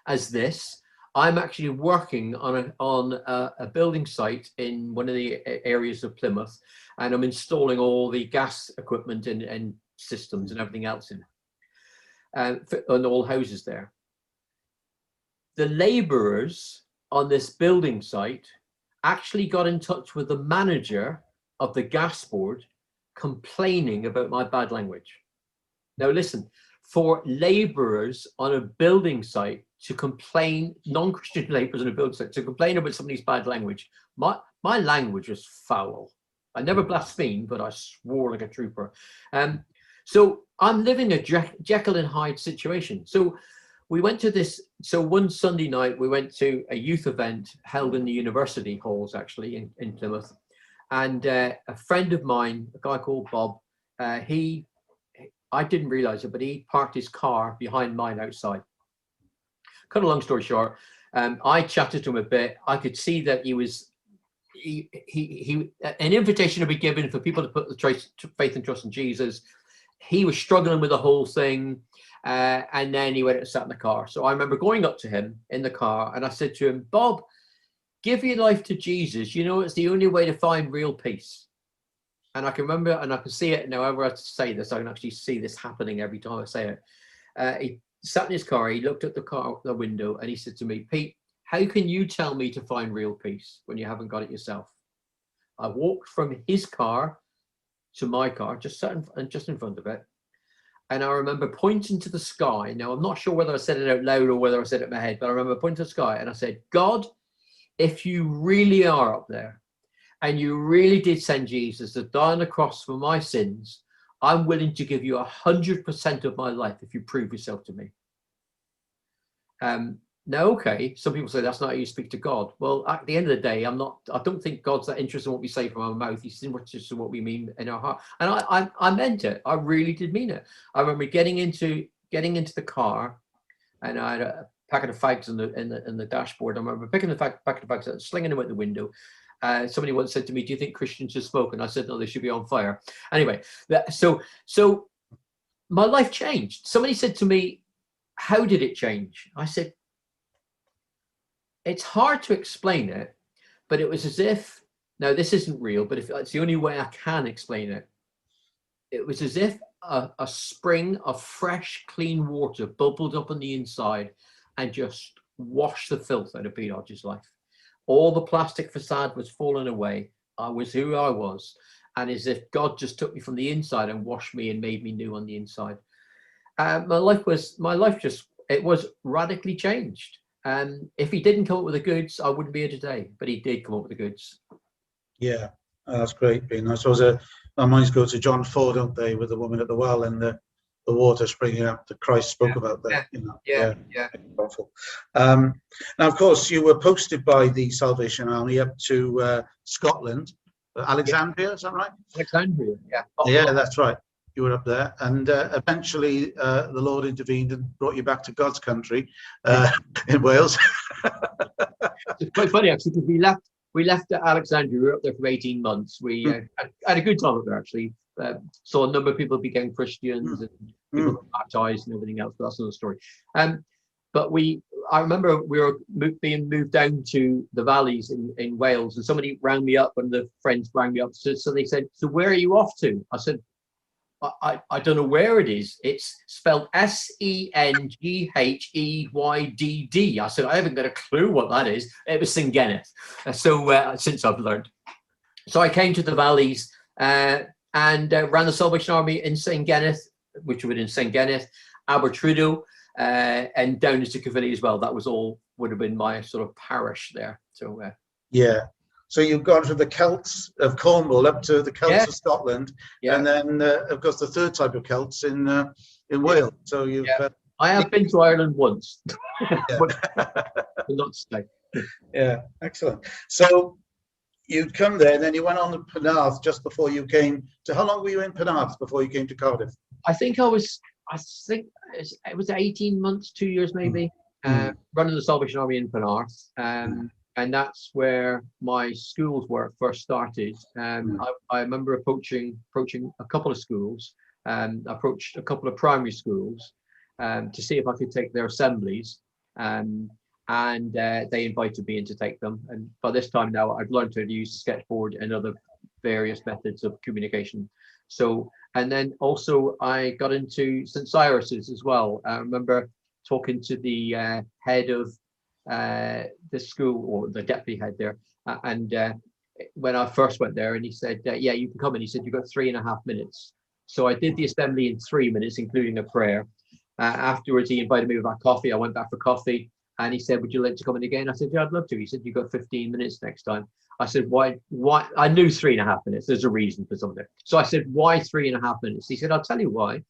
as this, I'm actually working on a building site in one of the areas of Plymouth, and I'm installing all the gas equipment and systems and everything else in on all houses there. The labourers on this building site actually got in touch with the manager of the gas board complaining about my bad language. Now listen, for labourers on a building site to complain, non-Christian labourers on a building site to complain about somebody's bad language, my language was foul. I never blasphemed, but I swore like a trooper. So I'm living a Jekyll and Hyde situation. So we went to this, so one Sunday night we went to a youth event held in the university halls actually in Plymouth. And a friend of mine, a guy called Bob, I didn't realize it, but he parked his car behind mine outside. Cut a long story short, I chatted to him a bit. I could see that an invitation had been given for people to put the faith and trust in Jesus. He was struggling with the whole thing, and then he went and sat in the car. So I remember going up to him in the car, and I said to him, Bob, give your life to Jesus. You know, it's the only way to find real peace. And I can remember, and I can see it now. Whenever I say this, I can actually see this happening every time I say it. He sat in his car, he looked at the window, and he said to me, Pete, how can you tell me to find real peace when you haven't got it yourself? I walked from his car to my car, just in front of it. And I remember pointing to the sky. Now, I'm not sure whether I said it out loud or whether I said it in my head, but I remember pointing to the sky and I said, God, if you really are up there, and you really did send Jesus to die on the cross for my sins, I'm willing to give you 100% of my life if you prove yourself to me. Now, okay, some people say that's not how you speak to God. Well, at the end of the day, I don't think God's that interested in what we say from our mouth. He's interested in what we mean in our heart. And I meant it. I really did mean it. I remember getting into the car, and I had a packet of fags in the dashboard. I remember picking the packet of fags and slinging them out the window. Somebody once said to me, do you think Christians should smoke? And I said, no, they should be on fire. Anyway, so my life changed. Somebody said to me, how did it change? I said, it's hard to explain it, but it was as if, now this isn't real, but if it's the only way I can explain it, it was as if a spring of fresh, clean water bubbled up on the inside and just washed the filth out of Peter Hodge's life. All the plastic facade was falling away. I was who I was. And as if God just took me from the inside and washed me and made me new on the inside. My life was radically changed. If he didn't come up with the goods, I wouldn't be here today, but he did come up with the goods. Yeah, Oh, that's great, Ben. I suppose our minds go to John 4, don't they, with the woman at the well and the water springing up that Christ spoke about there. Yeah. Powerful. Now, of course, you were posted by the Salvation Army up to Scotland, Alexandria, is that right? Alexandria, yeah. Yeah, that's right. You were up there, and eventually the Lord intervened and brought you back to God's country in Wales. It's quite funny actually, because we left Alexandria. We were up there for 18 months. We had a good time up there actually. Saw a number of people became Christians and people got baptized and everything else. But that's another story. But I remember we were being moved down to the valleys in Wales, and somebody rang me up, and the friends rang me up. So they said, "So where are you off to?" I said, I don't know where it is. It's spelled Sengheddd. I said, I haven't got a clue what that is. It was Sengheneth. So since I've learned. So I came to the valleys and ran the Salvation Army in Sengheneth, which would in Sengheneth, Abertrudo, and down into Caerphilly as well. That would have been my sort of parish there. So yeah. So you've gone from the Celts of Cornwall up to the Celts of Scotland, and then, of course, the third type of Celts in Wales. So you've. I have been to Ireland once, but not to stay. Yeah, excellent. So you'd come there, and then you went on to Penarth just before you came to. How long were you in Penarth before you came to Cardiff? I think it was 18 months, 2 years maybe, running the Salvation Army in Penarth. And that's where my school's work first started. I remember approaching a couple of schools, approached a couple of primary schools to see if I could take their assemblies. And they invited me in to take them. And by this time now, I'd learned to use the sketchboard and other various methods of communication. So, and then also I got into St. Cyrus's as well. I remember talking to the head of the school, or the deputy head there, and when I first went there, and he said, yeah, you can come in. He said, you've got 3.5 minutes. So I did the assembly in 3 minutes, including a prayer. Afterwards, he invited me with my coffee. I went back for coffee, and he said, would you like to come in again? I said, yeah, I'd love to. He said, you've got 15 minutes next time. I said, why? I knew 3.5 minutes. There's a reason for something. So I said, why 3.5 minutes? He said, I'll tell you why.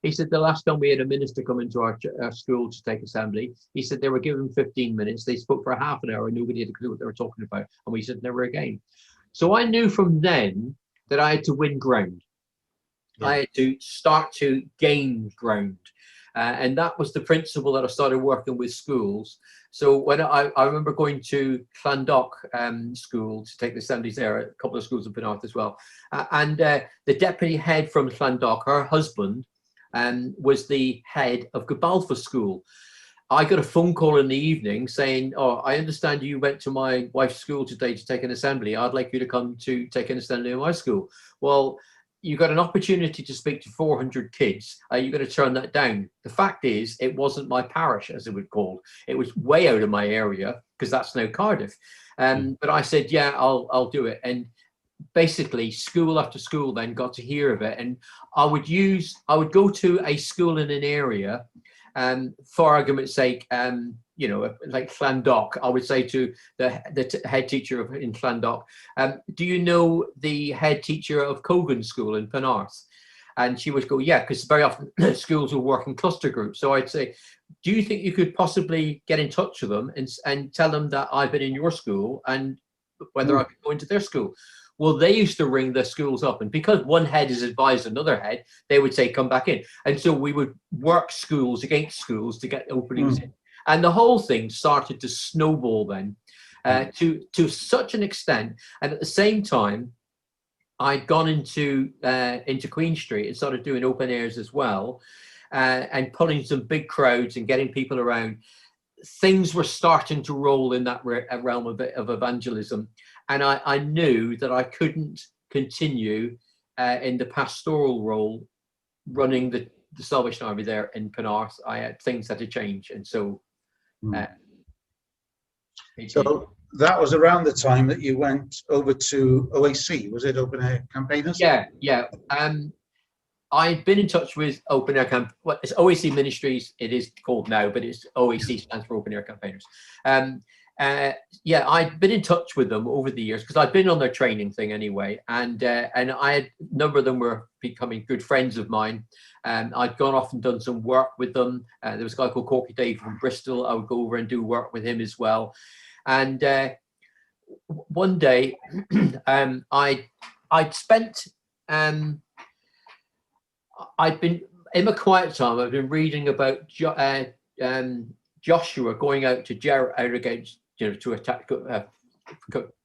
He said, the last time we had a minister come into our school to take assembly, he said they were given 15 minutes. They spoke for a half an hour and nobody had a clue what they were talking about. And we said, never again. So I knew from then that I had to win ground. Yeah. I had to start to gain ground. And that was the principle that I started working with schools. So when I remember going to Llandoch school to take the assemblies there, a couple of schools in Penarth as well. And the deputy head from Llandoch, her husband, was the head of Gobalfa School. I got a phone call in the evening saying, oh, I understand you went to my wife's school today to take an assembly. I'd like you to come to take an assembly in my school. Well, you got an opportunity to speak to 400 kids. Are you going to turn that down? The fact is, it wasn't my parish, as it was called. It was way out of my area, because that's now Cardiff. But I said, yeah, I'll do it. And basically school after school then got to hear of it, and I would go to a school in an area, for argument's sake, you know, like Llandoch, I would say to the head teacher in Llandoch, do you know the head teacher of Cogan School in Penarth? And she would go, yeah, because very often schools will work in cluster groups. So I'd say, do you think you could possibly get in touch with them and tell them that I've been in your school and whether I could go into their school? Well, they used to ring the schools up, and because one head is advised another head, they would say, come back in. And so we would work schools against schools to get openings in. And the whole thing started to snowball then to such an extent. And at the same time, I'd gone into Queen Street and started doing open airs as well, and pulling some big crowds and getting people around. Things were starting to roll in that realm of evangelism. And I knew that I couldn't continue in the pastoral role running the Salvation Army there in Penarth. Things had to change. And so... so that was around the time that you went over to OAC, was it, Open Air Campaigners? Yeah. I'd been in touch with Open Air Camp. Well, it's OAC Ministries, it is called now, but it's OAC stands for Open Air Campaigners. yeah, I'd been in touch with them over the years because I'd been on their training thing anyway, and I had a number of them were becoming good friends of mine. I'd gone off and done some work with them. There was a guy called Corky Dave from Bristol. I would go over and do work with him as well. And one day, I'd spent, I'd been in my quiet time. I've been reading about Joshua going out to Jericho against, to attack,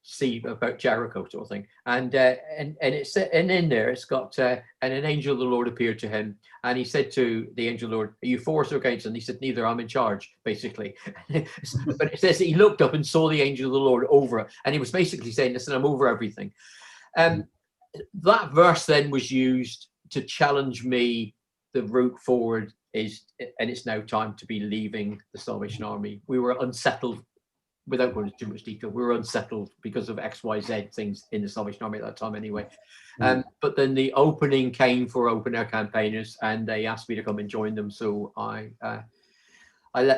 see about Jericho sort of thing. And it's, and in there it's got and an angel of the Lord appeared to him, and he said to the angel of the Lord, "Are you for us or against?" And he said, "Neither, I'm in charge," basically. But it says that he looked up and saw the angel of the Lord over, and he was basically saying, "Listen, I'm over everything." That verse then was used to challenge me. The route forward is, and it's now time to be leaving the Salvation Army. We were unsettled, without going into too much detail, we were unsettled because of XYZ things in the Salvation Army at that time anyway. But then the opening came for open air campaigners, and they asked me to come and join them. So I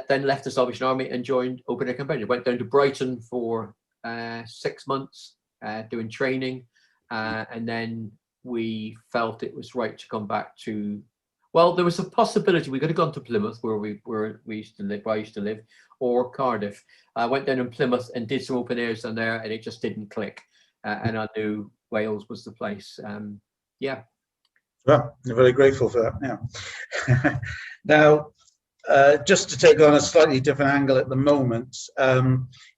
then left the Salvation Army and joined open air campaigners. Went down to Brighton for 6 months doing training, and then we felt it was right to come back to. Well, there was a possibility we could have gone to Plymouth, where we used to live, where I used to live, or Cardiff. I went down in Plymouth and did some open airs down there, and it just didn't click. And I knew Wales was the place. Yeah. Well, I'm very grateful for that. Yeah. Now, just to take on a slightly different angle at the moment,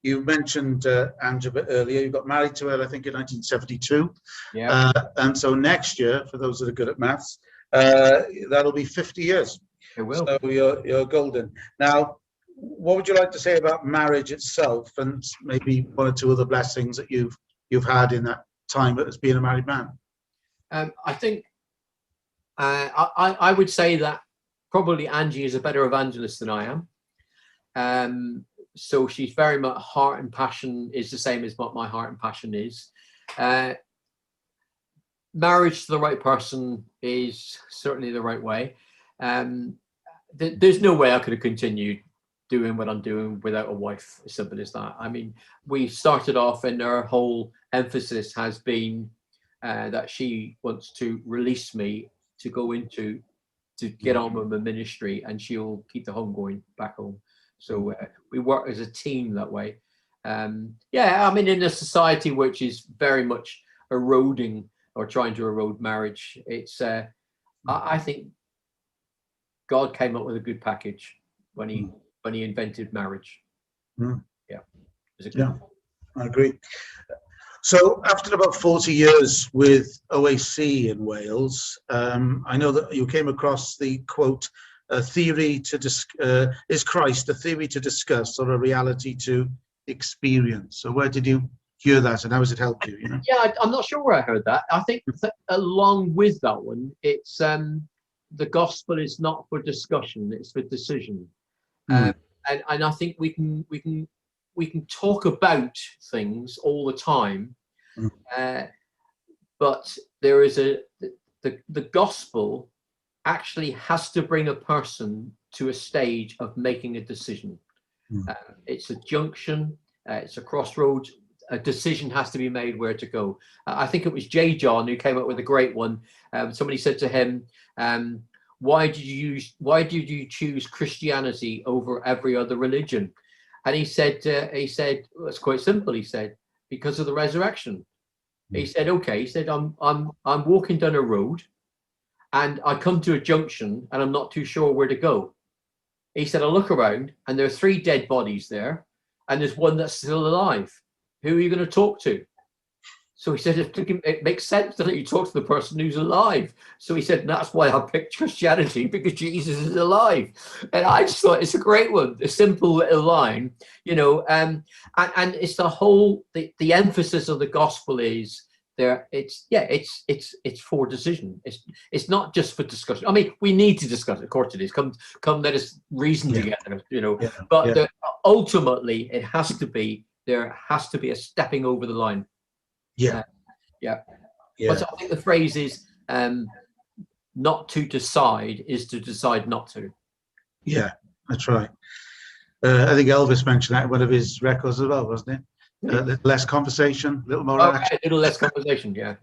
you mentioned Ange a bit earlier. You got married to her, I think, in 1972. Yeah. And so next year, for those that are good at maths, that'll be 50 years. It will. So you're golden. Now, what would you like to say about marriage itself, and maybe one or two other blessings that you've had in that time as being a married man? I think I would say that probably Angie is a better evangelist than I am. So she's very much heart and passion is the same as what my heart and passion is. Marriage to the right person is certainly the right way. There's no way I could have continued doing what I'm doing without a wife, as simple as that. I mean, we started off and our whole emphasis has been that she wants to release me to go into, to get on with the ministry, and she'll keep the home going back home. So we work as a team that way. Yeah, I mean, in a society which is very much eroding or trying to erode marriage, it's I think God came up with a good package when he invented marriage. Yeah, it was a good one. I agree. So after about 40 years with OAC in Wales, I know that you came across the quote, a theory to is Christ a theory to discuss or a reality to experience? So where did you hear that, and how has it helped you? Yeah, I'm not sure where I heard that. I think that along with that one, it's the gospel is not for discussion; it's for decision. And I think we can talk about things all the time, but there is the gospel actually has to bring a person to a stage of making a decision. It's a junction, it's a crossroads. A decision has to be made where to go. I think it was J. John who came up with a great one. Somebody said to him, why did you choose Christianity over every other religion? And he said, well, it's quite simple. He said, because of the resurrection. He said, okay. He said, I'm walking down a road, and I come to a junction, and I'm not too sure where to go. He said, I look around, and there are 3 dead bodies there, and there's one that's still alive. Who are you going to talk to? So he said, it makes sense that you talk to the person who's alive. So he said, that's why I picked Christianity, because Jesus is alive. And I just thought it's a great one, a simple little line, and it's the whole, the emphasis of the gospel is there. It's for decision. It's not just for discussion. I mean, we need to discuss it. Of course it is. Come let us reason together, but ultimately it has to be, there has to be a stepping over the line. But I think the phrase is not to decide is to decide not to. Yeah, that's right. I think Elvis mentioned that in one of his records as well, wasn't it? Less conversation, a little more Oh, action. a little less conversation, yeah.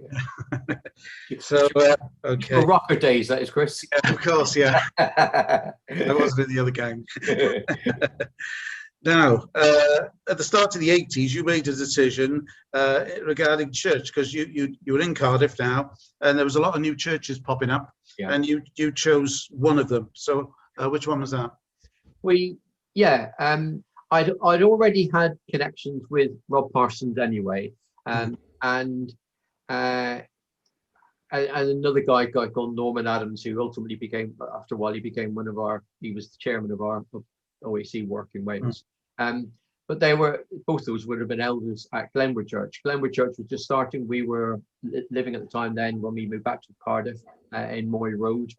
So, okay. The rocker days, that is, Chris. Yeah, of course, yeah. I wasn't in the other gang. Now, at the start of the 80s, you made a decision regarding church, because you're in Cardiff now, and there was a lot of new churches popping up, Yeah. and you chose one of them. So, which one was that? I'd already had connections with Rob Parsons anyway, and another guy called Norman Adams, who ultimately became, after a while, he was the chairman of our OAC work in Wales. But both those would have been elders at Glenwood Church. Glenwood Church was just starting. We were living at the time then when we moved back to Cardiff in Moy Road.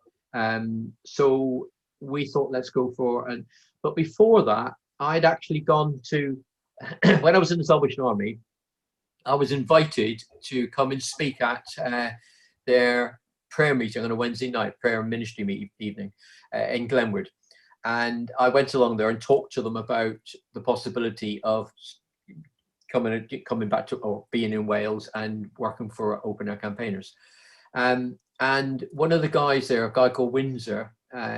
So we thought, let's go for, but before that, I'd actually gone to, when I was in the Salvation Army, I was invited to come and speak at their prayer meeting on a Wednesday night, prayer and ministry evening in Glenwood. And I went along there and talked to them about the possibility of coming back to, or being in Wales and working for open air campaigners. And one of the guys there, a guy called Windsor,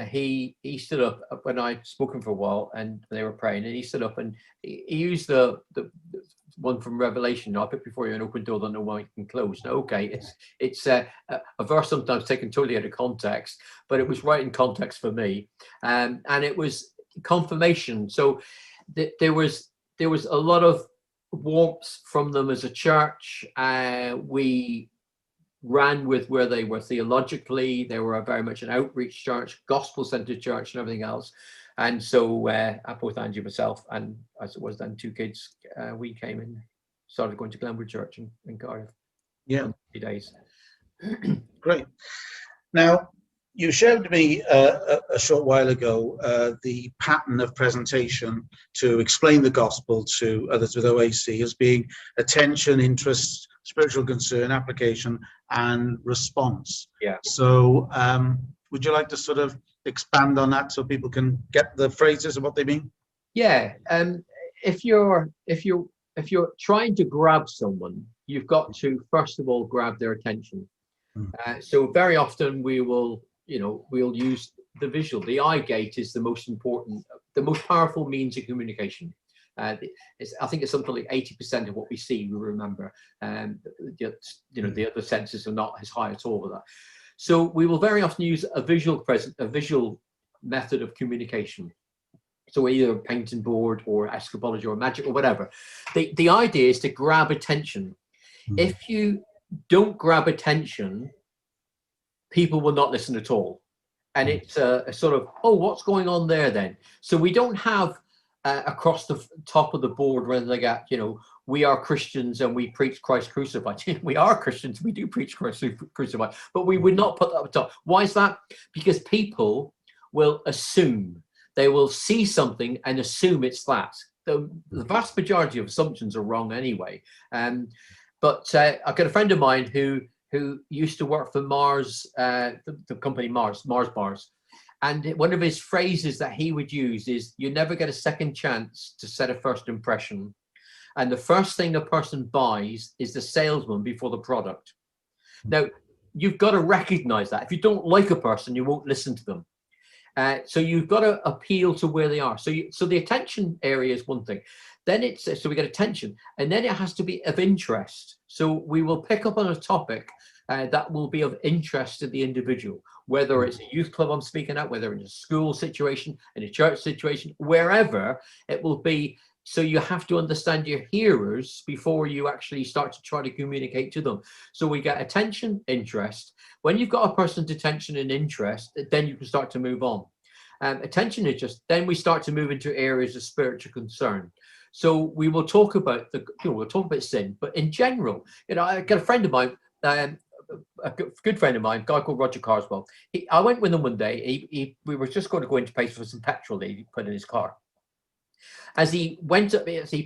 he stood up when I'd spoken for a while and they were praying, and he stood up and he used the one from Revelation. I put before you an open door that no one can close. Now, okay, it's a verse sometimes taken totally out of context, but it was right in context for me, and it was confirmation. So there was a lot of warmth from them as a church. We ran with where they were theologically. They were very much an outreach church, gospel-centered church, and everything else. And so both Angie, myself, and as it was then 2 kids, we came and started going to Glenwood Church in Cardiff. Yeah. 3 days. Great. Now, you showed me a short while ago the pattern of presentation to explain the gospel to others with OAC as being attention, interest, spiritual concern, application, and response. Yeah. So would you like to sort of expand on that so people can get the phrases and what they mean? Yeah. If you're trying to grab someone, you've got to first of all grab their attention. So very often we'll use the visual. The eye gate is the most important, the most powerful means of communication. I think it's something like 80% of what we see we remember. The other senses are not as high at all with that. So we will very often use a visual method of communication. So either painting board or escapology or magic or whatever. The idea is to grab attention. If you don't grab attention, people will not listen at all. And it's a sort of, oh, what's going on there then? So we don't have across the top of the board whether they got, we are Christians and we preach Christ crucified. We are Christians, we do preach Christ crucified, but we would not put that up top. Why is that? Because people will assume. They will see something and assume it's that. The vast majority of assumptions are wrong anyway. But I've got a friend of mine who used to work for Mars, the company Mars Bars. And one of his phrases that he would use is, you never get a second chance to set a first impression. And the first thing a person buys is the salesman before the product. Now, you've got to recognize that. If you don't like a person, you won't listen to them. So you've got to appeal to where they are. So the attention area is one thing. Then so we get attention, and then it has to be of interest. So we will pick up on a topic that will be of interest to the individual, whether it's a youth club I'm speaking at, whether it's a school situation, in a church situation, wherever it will be. So you have to understand your hearers before you actually start to try to communicate to them. So we get attention, interest. When you've got a person's attention and interest, then you can start to move on. Attention, interest, then we start to move into areas of spiritual concern. So we will talk about we'll talk about sin, but in general, I got a friend of mine, a good friend of mine, a guy called Roger Carswell. I went with him one day. We were just going to go into pay for some petrol that he put in his car. As he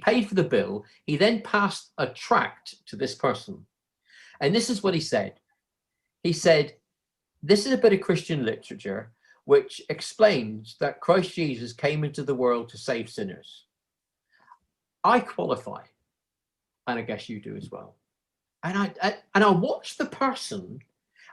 paid for the bill, he then passed a tract to this person. And this is what he said. He said, this is a bit of Christian literature. which explains that Christ Jesus came into the world to save sinners. I qualify, and I guess you do as well. And I watched the person,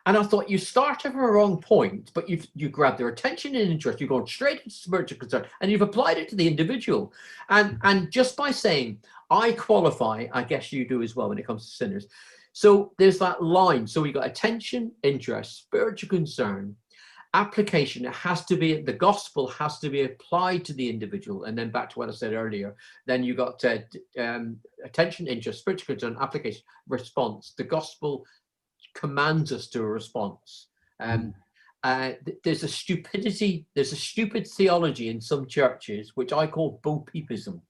and I thought, you started from a wrong point, but you grabbed their attention and interest. You've gone straight into spiritual concern, and you've applied it to the individual. And just by saying, I qualify, I guess you do as well when it comes to sinners. So there's that line. So we got attention, interest, spiritual concern, application. It has to be, the gospel has to be applied to the individual. And then back to what I said earlier, then you got attention, interest, spiritual concern, application, response. The gospel commands us to a response. There's a stupid theology in some churches, which I call bo-peepism.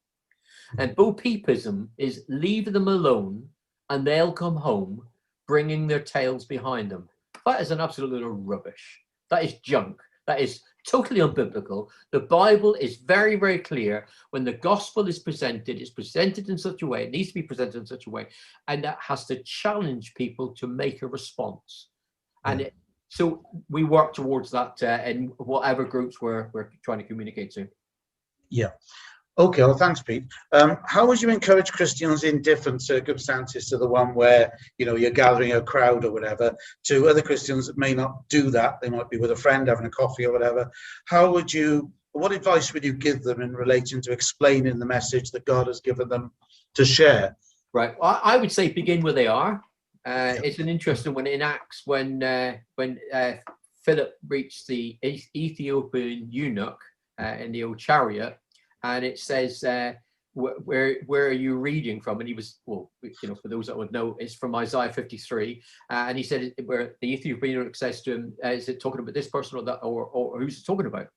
And bo-peepism is leave them alone and they'll come home bringing their tails behind them. That is an absolute little rubbish. That is junk. That is totally unbiblical. The Bible is very, very clear. When the gospel is presented, it's presented in such a way, it needs to be presented in such a way, and that has to challenge people to make a response. And so we work towards that in whatever groups we're trying to communicate to. Yeah. Okay, well, thanks, Pete. How would you encourage Christians in different circumstances to the one where, you're gathering a crowd or whatever, to other Christians that may not do that? They might be with a friend having a coffee or whatever. What advice would you give them in relation to explaining the message that God has given them to share? Right. Well, I would say begin where they are. It's an interesting one in Acts when Philip reached the Ethiopian eunuch in the old chariot. And it says, where are you reading from? And he was, well, for those that would know, it's from Isaiah 53. And he said, where the Ethiopian says to him, is it talking about this person or that, or who's it talking about?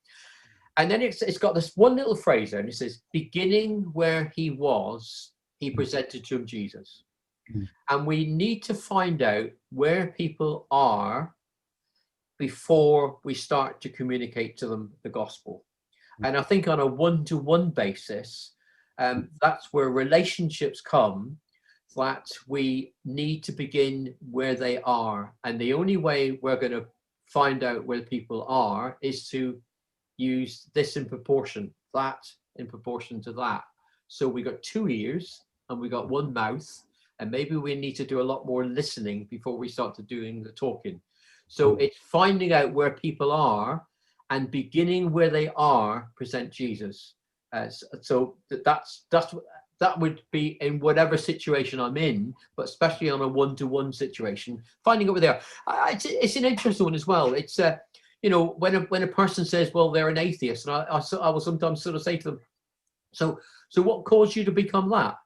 And then it's got this one little phrase there, and it says, beginning where he was, he presented to him Jesus. And we need to find out where people are before we start to communicate to them the gospel. And I think on a one-to-one basis, that's where relationships come, that we need to begin where they are. And the only way we're going to find out where people are is to use this in proportion, that in proportion to that. So we got 2 ears and we got 1 mouth, and maybe we need to do a lot more listening before we start to doing the talking. So it's finding out where people are, and beginning where they are, present Jesus. So that would be in whatever situation I'm in, but especially on a one-to-one situation, finding out where they are. It's an interesting one as well. It's when a person says, well, they're an atheist, and I will sometimes sort of say to them, so what caused you to become that?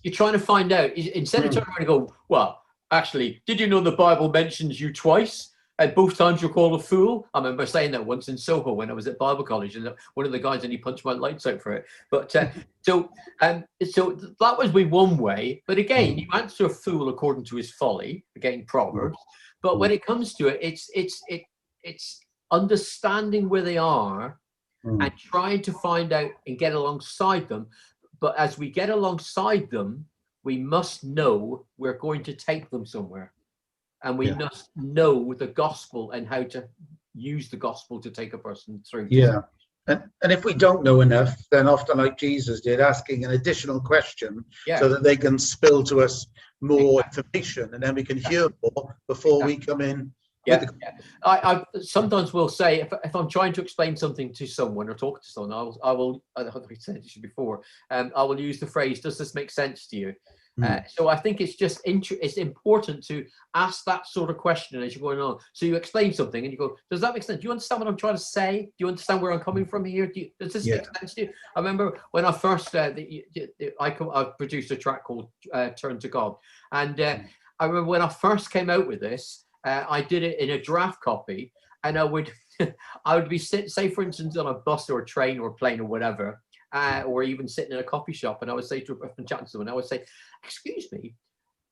You're trying to find out, instead of turning around and go, well, actually, did you know the Bible mentions you twice? And both times you're called a fool. I remember saying that once in Soho when I was at Bible college, and one of the guys, and he punched my lights out for it. But so that was one way. But again, you answer a fool according to his folly. Again, Proverbs. But when it comes to it, it's understanding where they are and trying to find out and get alongside them. But as we get alongside them, we must know we're going to take them somewhere. And we must know the gospel and how to use the gospel to take a person through. And if we don't know enough, then often, like Jesus did, asking an additional question so that they can spill to us more information, and then we can hear more before we come in. I sometimes will say, if I'm trying to explain something to someone or talk to someone, I think I said this before, I will use the phrase, does this make sense to you? So I think it's just it's important to ask that sort of question as you're going on. So you explain something and you go, does that make sense? Do you understand what I'm trying to say? Do you understand where I'm coming from here? Does this make sense to you? I remember when I first, I produced a track called Turn to God. And I remember when I first came out with this, I did it in a draft copy, and I would be say, for instance, on a bus or a train or a plane or whatever, or even sitting in a coffee shop, and I would say to a chatting to someone, I would say, excuse me,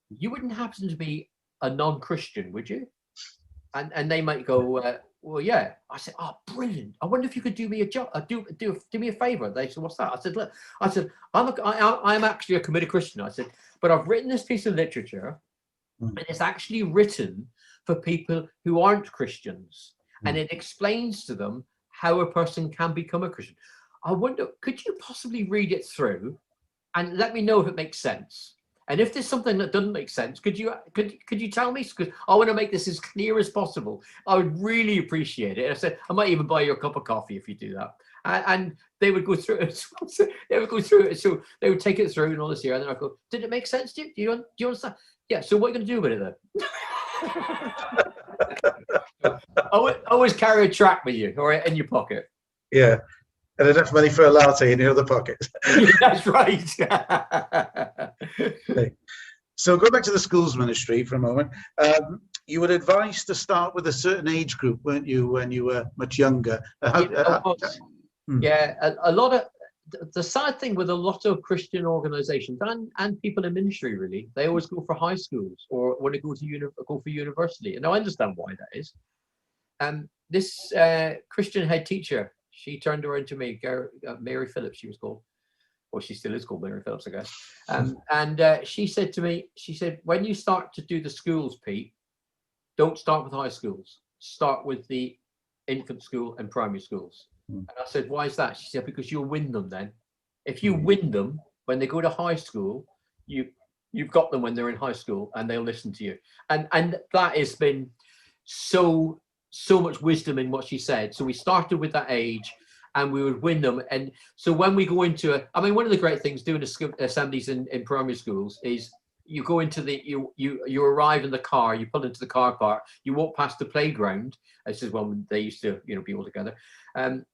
you wouldn't happen to be a non-Christian, would you? And they might go, well, yeah. I said, oh, brilliant. I wonder if you could do me a job, do me a favor. They said, what's that? I said, look, I'm actually a committed Christian. I said, but I've written this piece of literature, and it's actually written for people who aren't Christians. and it explains to them how a person can become a Christian. I wonder, could you possibly read it through and let me know if it makes sense? And if there's something that doesn't make sense, could you tell me? Because I want to make this as clear as possible. I would really appreciate it. I said I might even buy you a cup of coffee if you do that. And they would go through it. They would go through it. So they would take it through and all this here. And then I go, did it make sense to you? Do you understand? Yeah. So what are you going to do with it then? Always carry a track with you, all right, in your pocket. Yeah. And enough money for a latte in your other pocket. Yeah, that's right. Okay. So go back to the schools ministry for a moment. You were advised to start with a certain age group, weren't you, when you were much younger? Yeah, a lot of the sad thing with a lot of Christian organizations and people in ministry, really, they always go for high schools or want to go for university. And I understand why that is. This Christian head teacher, she turned around to me, Mary Phillips, she was called. Well, she still is called Mary Phillips, I guess. And she said to me, she said, when you start to do the schools, Pete, don't start with high schools. Start with the infant school and primary schools. And I said, why is that? She said, because you'll win them then. If you win them when they go to high school, you've got them when they're in high school and they'll listen to you. And that has been so much wisdom in what she said. So we started with that age and we would win them. And so when we go into one of the great things doing assemblies in primary schools is you go into you arrive in the car, you pull into the car park, you walk past the playground. This is when they used to be all together.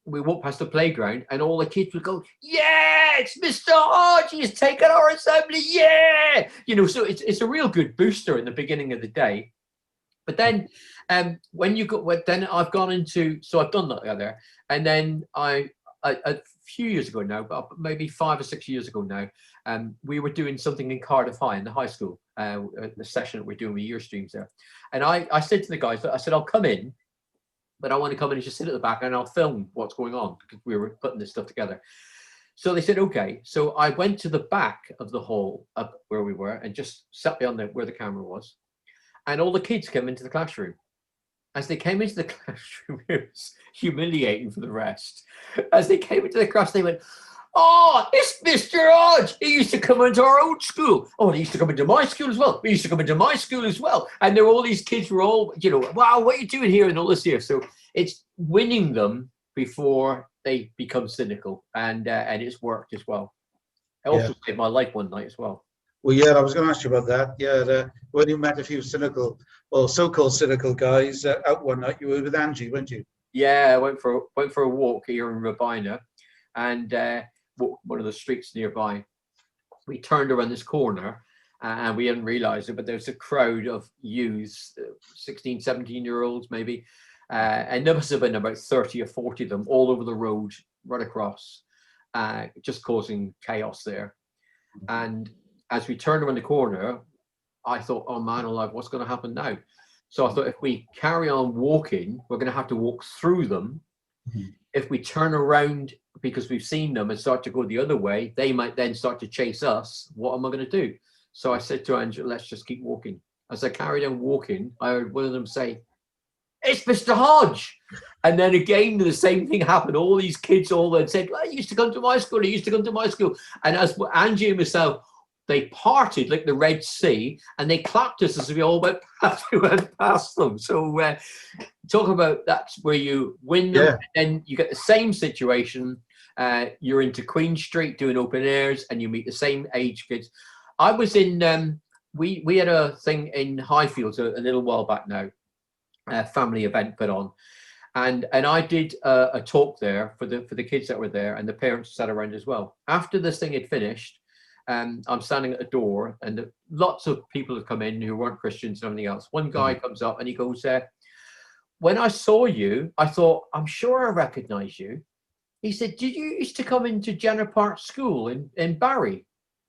We walk past the playground and all the kids would go, yeah, it's Mr. Hodge, he's taken our assembly, yeah. So it's a real good booster in the beginning of the day. But then then I've gone into, so I've done that there. And then a few years ago now, maybe 5 or 6 years ago now, we were doing something in Cardiff High in the high school, the session that we're doing with year streams there. And I said to the guys, I said, I'll come in, but I want to come in and just sit at the back and I'll film what's going on because we were putting this stuff together. So they said, okay. So I went to the back of the hall up where we were and just sat beyond where the camera was. And all the kids came into the classroom. As they came into the classroom, it was humiliating for the rest. As they came into the class, they went, oh, it's Mr. Hodge. He used to come into our old school. Oh, he used to come into my school as well. He used to come into my school as well. And there were all these kids were all, wow, what are you doing here and all this here? So it's winning them before they become cynical. And it's worked as well. I also saved my life one night as well. Well, yeah, I was going to ask you about that. Yeah, when you met a few cynical, or so-called cynical guys out one night, you were with Angie, weren't you? Yeah, I went for a walk here in Rabina, and one of the streets nearby. We turned around this corner, and we hadn't realised it, but there's a crowd of youths, 16, 17-year-olds maybe, and there must have been about 30 or 40 of them all over the road, right across, just causing chaos there. And as we turned around the corner, I thought, oh man alive, what's going to happen now? So I thought, if we carry on walking, we're going to have to walk through them. Mm-hmm. If we turn around because we've seen them and start to go the other way, they might then start to chase us. What am I going to do? So I said to Andrew, let's just keep walking. As I carried on walking, I heard one of them say, it's Mr. Hodge. And then again, the same thing happened. All these kids all then said, well, he used to come to my school. He used to come to my school. And as Angie and myself, they parted like the Red Sea, and they clapped us as we all went past them. So talk about that's where you win them, and then you get the same situation. You're into Queen Street doing open airs, and you meet the same age kids. I was in, we had a thing in Highfields a little while back now, a family event put on. And I did a talk there for the kids that were there, and the parents sat around as well. After this thing had finished, I'm standing at the door, and lots of people have come in who weren't Christians and everything else. One guy comes up and he goes, when I saw you, I thought, I'm sure I recognize you. He said, did you used to come into Jenner Park School in Barry?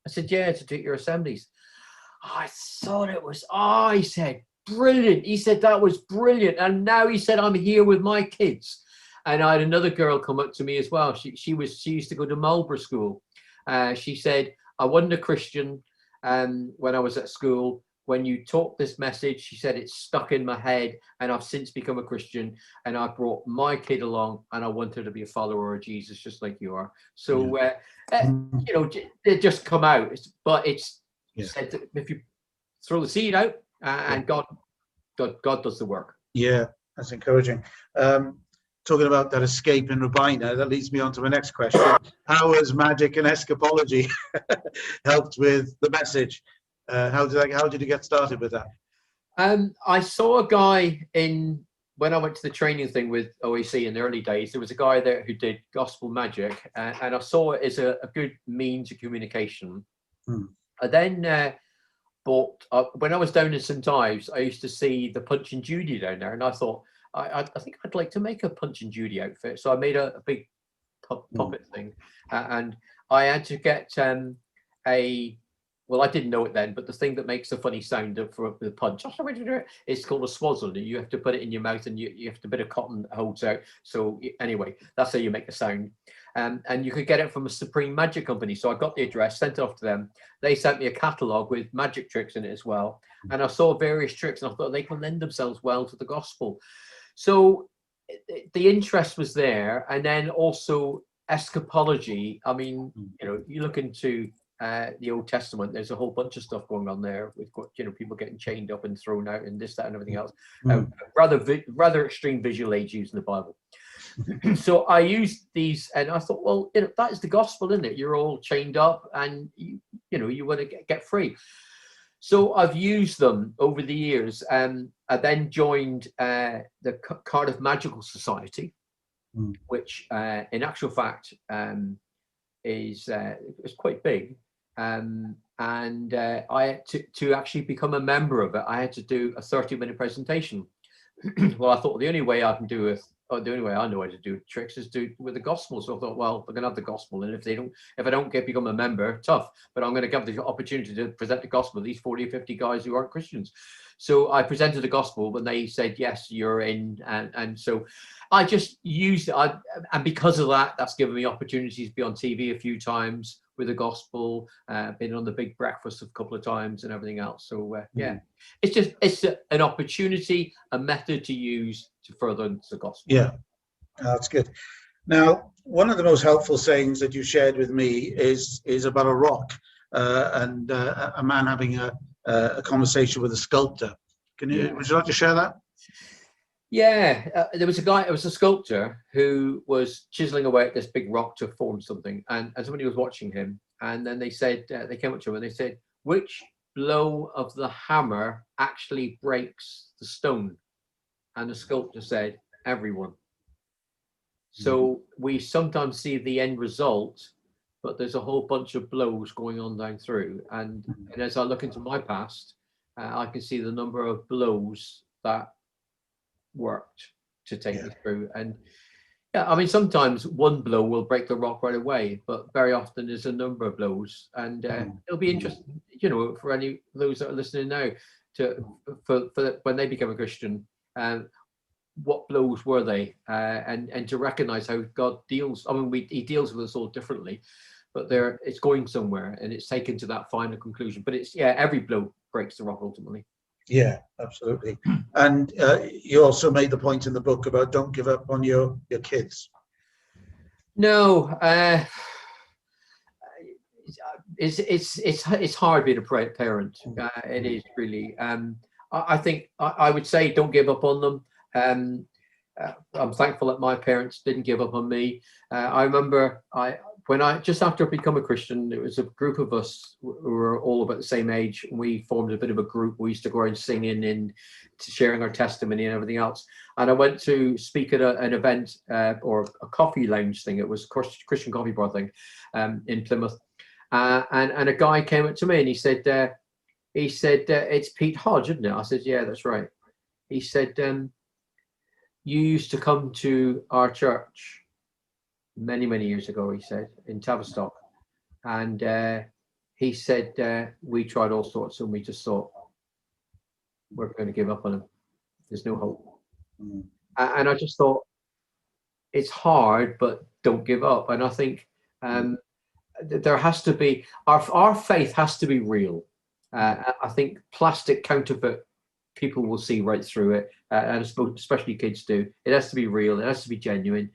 I said, yeah, to do your assemblies. I thought it was, he said, brilliant. He said, that was brilliant. And now he said, I'm here with my kids. And I had another girl come up to me as well. She used to go to Marlborough School. She said, I wasn't a Christian when I was at school, when you taught this message, she said, it's stuck in my head, and I've since become a Christian, and I brought my kid along, and I want her to be a follower of Jesus, just like you are. So, you know, they just come out. But it's said that if you throw the seed out, and God does the work. Yeah, that's encouraging. Talking about that escape in Rabina, that leads me on to my next question. How has magic and escapology helped with the message? How did you get started with that? I saw a guy when I went to the training thing with OAC in the early days. There was a guy there who did gospel magic, and I saw it as a good means of communication. I then bought, when I was down in St Ives, I used to see the Punch and Judy down there, and I thought, I think I'd like to make a Punch and Judy outfit. So I made a big puppet thing, and I had to get well, I didn't know it then, but the thing that makes a funny sound for the punch, it's called a swazzle. You have to put it in your mouth, and you have to bit of cotton that holds out. So anyway, that's how you make the sound. And you could get it from a Supreme Magic Company. So I got the address, sent it off to them. They sent me a catalogue with magic tricks in it as well. And I saw various tricks, and I thought they can lend themselves well to the gospel. So the interest was there. And then also escapology. I mean, you know, you look into the Old Testament, there's a whole bunch of stuff going on there with, you know, people getting chained up and thrown out and this, that, and everything else. Rather extreme visual aids used in the Bible. So I used these, and I thought, well, you know, that is the gospel, isn't it? You're all chained up, and you know, you want to get free. So I've used them over the years. I then joined the Cardiff Magical Society, which in actual fact is quite big. And I had to actually become a member of it, I had to do a 30-minute presentation. Well, I thought the only way I can do it, or the only way I know how to do tricks, is do with the gospel. So I thought, well, they're gonna have the gospel, and if I don't become a member, tough. But I'm gonna give the opportunity to present the gospel to these 40 or 50 guys who aren't Christians. So I presented the gospel, when they said, yes, you're in. And so I just used it. And because of that, that's given me opportunities to be on TV a few times with the gospel, been on the Big Breakfast a couple of times and everything else. So yeah, it's an opportunity, a method to use to further the gospel. Yeah, that's good. Now, one of the most helpful sayings that you shared with me is about a rock and a man having a conversation with a sculptor. Would you like to share that? Yeah, there was a guy, it was a sculptor who was chiseling away at this big rock to form something, and somebody was watching him, and then they said, they came up to him and they said, which blow of the hammer actually breaks the stone? And the sculptor said, everyone. So we sometimes see the end result, but there's a whole bunch of blows going on down through. And as I look into my past, I can see the number of blows that worked to take me through. And yeah, I mean, sometimes one blow will break the rock right away, but very often there's a number of blows. And it'll be interesting, you know, for any of those that are listening now, for when they become a Christian, what blows were they, and to recognize how God deals. I mean, he deals with us all differently, but it's going somewhere, and it's taken to that final conclusion. But it's every blow breaks the rock ultimately. Yeah, absolutely. And you also made the point in the book about don't give up on your kids. No, it's hard being a parent. It is really. I think I would say don't give up on them. I'm thankful that my parents didn't give up on me. I remember when I just after I become a Christian, there was a group of us who were all about the same age. We formed a bit of a group. We used to go around singing and sharing our testimony and everything else. And I went to speak at an event or a coffee lounge thing. It was a Christian coffee bar thing in Plymouth. And a guy came up to me and he said, it's Pete Hodge, isn't it? I said, yeah, that's right. He said, you used to come to our church many, many years ago, he said, in Tavistock. And he said, we tried all sorts and we just thought, we're going to give up on him. There's no hope. And I just thought, it's hard, but don't give up. And I think there has to be, our faith has to be real. I think plastic counterfeit, people will see right through it, and especially kids do. It has to be real. It has to be genuine.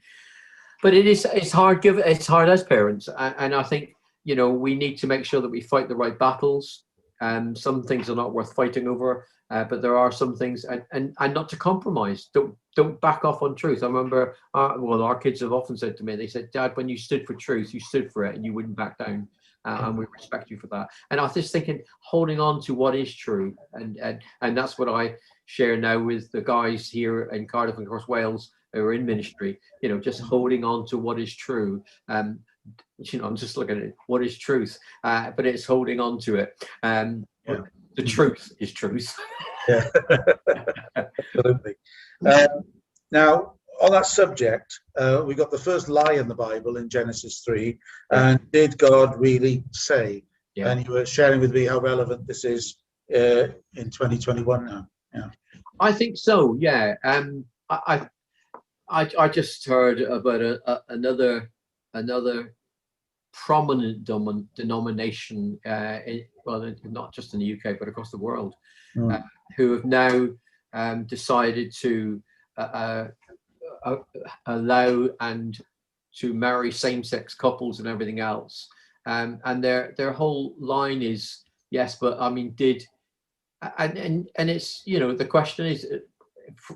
But it's hard. It's hard as parents, and I think, you know, we need to make sure that we fight the right battles. Some things are not worth fighting over, but there are some things, and not to compromise. Don't back off on truth. I remember, well, our kids have often said to me, they said, "Dad, when you stood for truth, you stood for it, and you wouldn't back down." And we respect you for that. And I was just thinking, holding on to what is true, and that's what I share now with the guys here in Cardiff and across Wales who are in ministry. You know, just holding on to what is true. You know, I'm just looking at it, what is truth, but it's holding on to it. The truth is truth. Yeah, absolutely. Now, on that subject, we got the first lie in the Bible in Genesis 3, and did God really say? Yeah. And you were sharing with me how relevant this is in 2021 now. Yeah. I think so. Yeah. I just heard about another prominent denomination, well, not just in the UK but across the world, who have now decided to allow and to marry same-sex couples and everything else, and their whole line is, yes, but I mean, and it's, you know, the question is,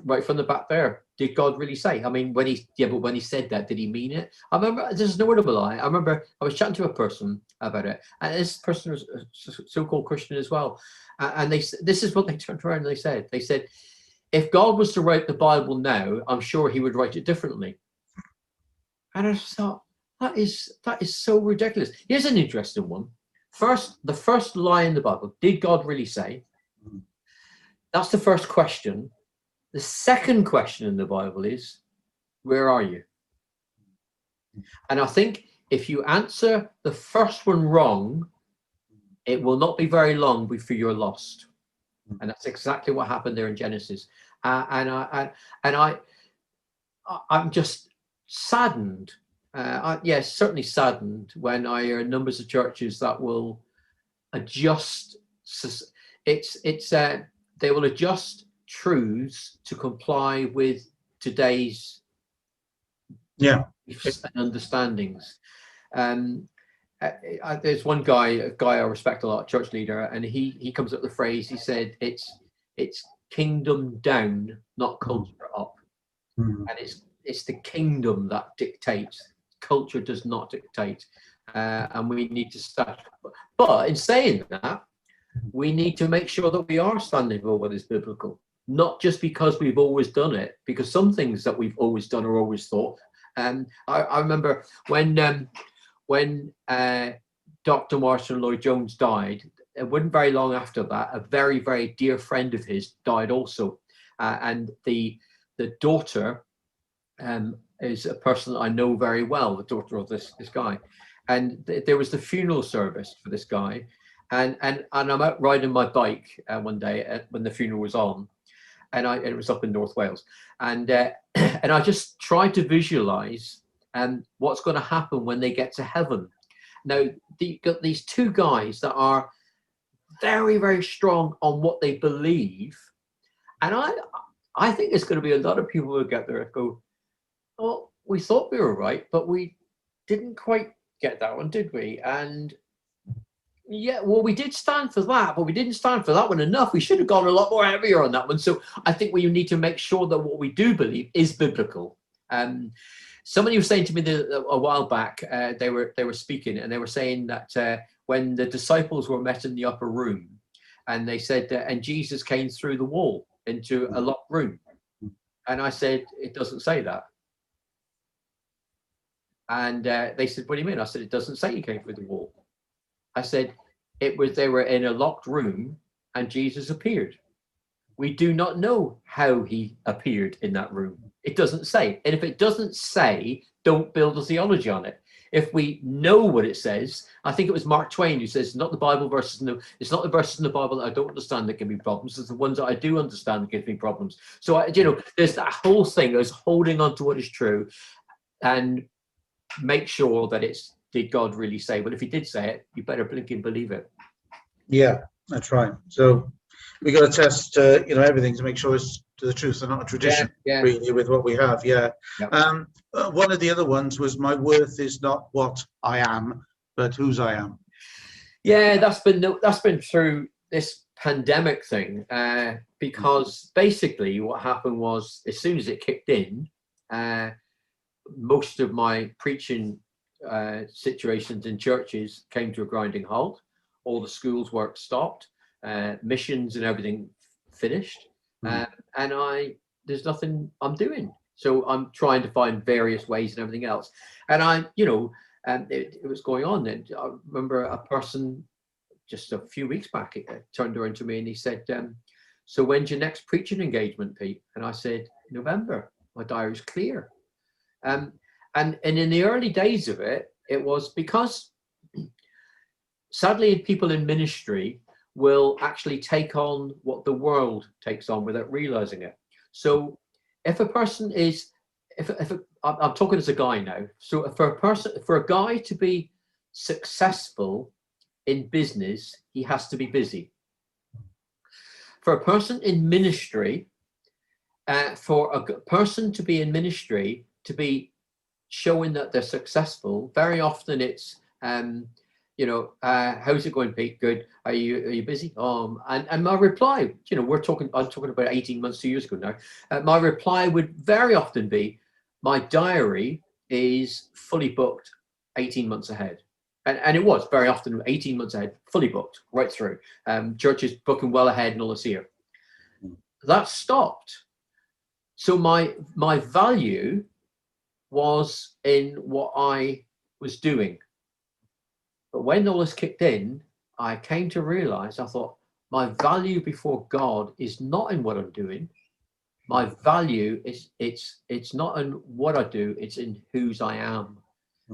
right from the back there, did God really say? I mean, but when he said that, did he mean it? I remember, there's no word of a lie. I remember I was chatting to a person about it, and this person was a so-called Christian as well, and this is what they turned around and they said, if God was to write the Bible now, I'm sure he would write it differently. And I just thought, that is so ridiculous. Here's an interesting one. The first lie in the Bible, did God really say? That's the first question. The second question in the Bible is, where are you? And I think if you answer the first one wrong, it will not be very long before you're lost. And that's exactly what happened there in Genesis. I'm just saddened. Yes, certainly saddened when I hear numbers of churches that will adjust. They will adjust truths to comply with today's beliefs and understandings. There's one guy, a guy I respect a lot, church leader, and he comes up with the phrase. He said, "It's kingdom down, not culture up," and it's the kingdom that dictates. Culture does not dictate, and we need to start. But in saying that, we need to make sure that we are standing for what is biblical, not just because we've always done it, because some things that we've always done or always thought. I remember when Dr. Martin Lloyd-Jones died, it wasn't very long after that, a very, very dear friend of his died also. And the daughter is a person that I know very well, the daughter of this guy. And there was the funeral service for this guy. And I'm out riding my bike one day when the funeral was on, and it was up in North Wales, and I just tried to visualize what's going to happen when they get to heaven. Now, you've got these two guys that are very, very strong on what they believe, and I think there's going to be a lot of people who get there and go, "Oh, we thought we were right, but we didn't quite get that one, did we?" And yeah, well, we did stand for that, but we didn't stand for that one enough. We should have gone a lot more heavier on that one. So I think we need to make sure that what we do believe is biblical. Somebody was saying to me a while back, they were speaking, and they were saying that when the disciples were met in the upper room, and they said, and Jesus came through the wall into a locked room. And I said, it doesn't say that. And they said, what do you mean? I said, it doesn't say he came through the wall. I said, they were in a locked room and Jesus appeared. We do not know how he appeared in that room. It doesn't say. And if it doesn't say, don't build a theology on it. If we know what it says, I think it was Mark Twain who says, it's not the verses in the Bible that I don't understand that give me problems. It's the ones that I do understand that give me problems. So, there's that whole thing of holding on to what is true and make sure that did God really say? Well, if he did say it, you better blink and believe it. Yeah, That's right. So we got to test, everything to make sure it's to the truth and not a tradition, really, with what we have. Yeah. One of the other ones was, my worth is not what I am, but whose I am. Yeah, that's been through this pandemic thing, because basically what happened was, as soon as it kicked in, most of my preaching situations in churches came to a grinding halt. All the schools work stopped, missions and everything finished, and there's nothing I'm doing. So I'm trying to find various ways and everything else. And it was going on. And I remember a person just a few weeks back turned around to me and he said, so when's your next preaching engagement, Pete? And I said, November. My diary's clear. And in the early days of it, it was because sadly people in ministry will actually take on what the world takes on without realizing it. So if a person is, I'm talking as a guy now. So for a guy to be successful in business, he has to be busy. For a person in ministry, for a person to be in ministry, to be showing that they're successful, very often it's, how's it going, Pete? Good. Are you busy? And my reply, I'm talking about 18 months, 2 years ago now. My reply would very often be, my diary is fully booked 18 months ahead. And it was very often 18 months ahead, fully booked right through. Churches booking well ahead and all this year. That stopped. So my value was in what I was doing. But when all this kicked in, I came to realize, I thought, my value before God is not in what I'm doing. My value is, it's not in what I do, it's in whose I am.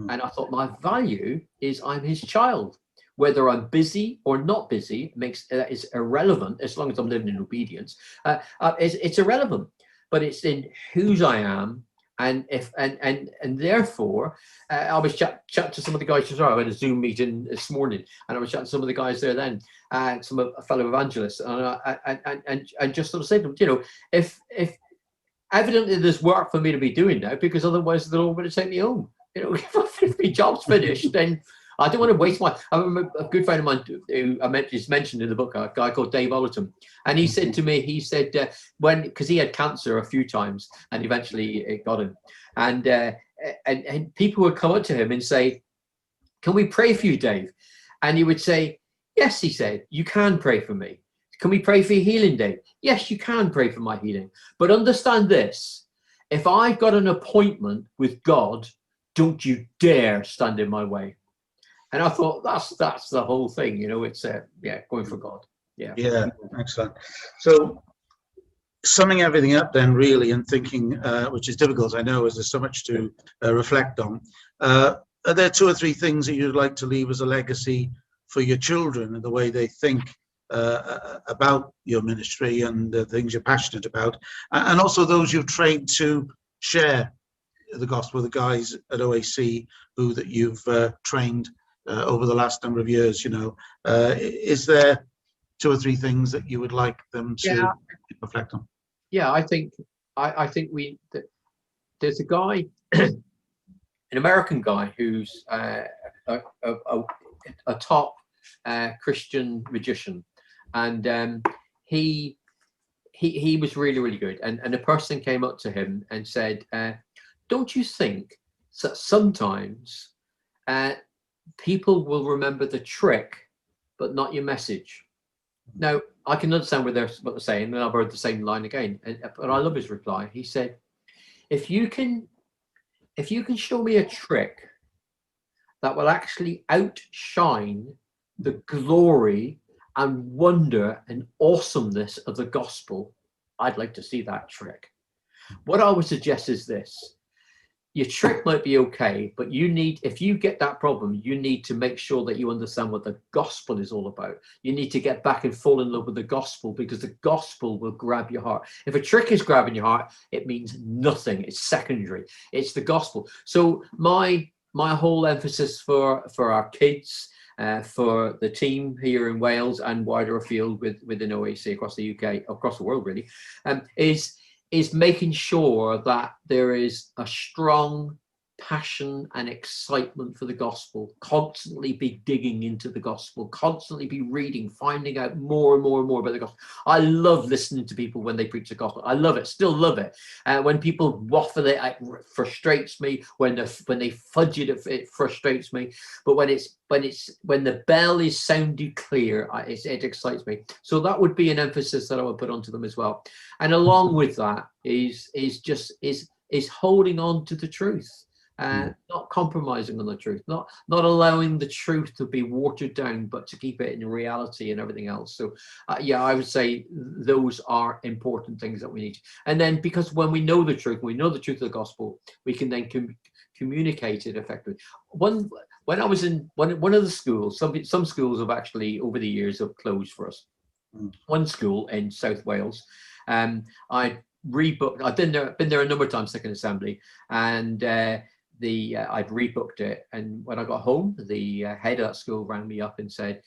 And I thought, my value is I'm his child. Whether I'm busy or not busy is irrelevant, as long as I'm living in obedience. It's irrelevant, but it's in whose I am. And therefore, I was chatting to some of the guys as well. I had a Zoom meeting this morning, and I was chatting to some of the guys there then, a fellow evangelist, and just sort of said to them, if evidently there's work for me to be doing now, because otherwise they're all going to take me home. If my job's finished, then I don't want to waste my. I remember a good friend of mine who is mentioned in the book, a guy called Dave Ollerton, and he said to me, because he had cancer a few times, and eventually it got him, and people would come up to him and say, "Can we pray for you, Dave?" And he would say, "Yes," he said, "you can pray for me. Can we pray for your healing, Dave?" "Yes, you can pray for my healing. But understand this, if I've got an appointment with God, don't you dare stand in my way." And I thought, that's the whole thing, it's going for God. Yeah, Excellent. So summing everything up then, really, and thinking, which is difficult, I know, as there's so much to reflect on, are there 2 or 3 things that you'd like to leave as a legacy for your children and the way they think about your ministry and the things you're passionate about, and also those you've trained to share the gospel, the guys at OAC that you've trained over the last number of years? Is there 2 or 3 things that you would like them to reflect on? Yeah, I think there's a guy, an American guy who's a top Christian magician, and he was really, really good. And a person came up to him and said, "Don't you think that sometimes people will remember the trick, but not your message?" Now, I can understand what they're saying, and I've heard the same line again. But I love his reply. He said, if you can show me a trick that will actually outshine the glory and wonder and awesomeness of the gospel, I'd like to see that trick. What I would suggest is this. Your trick might be okay, but if you get that problem, you need to make sure that you understand what the gospel is all about. You need to get back and fall in love with the gospel, because the gospel will grab your heart. If a trick is grabbing your heart, it means nothing. It's secondary. It's the gospel. So my whole emphasis for our kids for the team here in Wales and wider afield within OAC across the UK, across the world really, is making sure that there is a strong passion and excitement for the gospel, constantly be digging into the gospel, constantly be reading, finding out more and more and more about the gospel. I love listening to people when they preach the gospel. I love it, still love it. When people waffle it frustrates me. When they fudge it frustrates me. But when the bell is sounded clear, it excites me. So that would be an emphasis that I would put onto them as well. And along with that is holding on to the truth. Not compromising on the truth, not allowing the truth to be watered down, but to keep it in reality and everything else. So yeah, I would say those are important things that we need. And then, because when we know the truth, we know the truth of the gospel, we can then communicate it effectively. When I was in one of the schools, some schools have actually over the years have closed for us. One school in South Wales, I rebooked. I've been there a number of times, Second Assembly, and I'd rebooked it, and when I got home, the head of that school rang me up and said,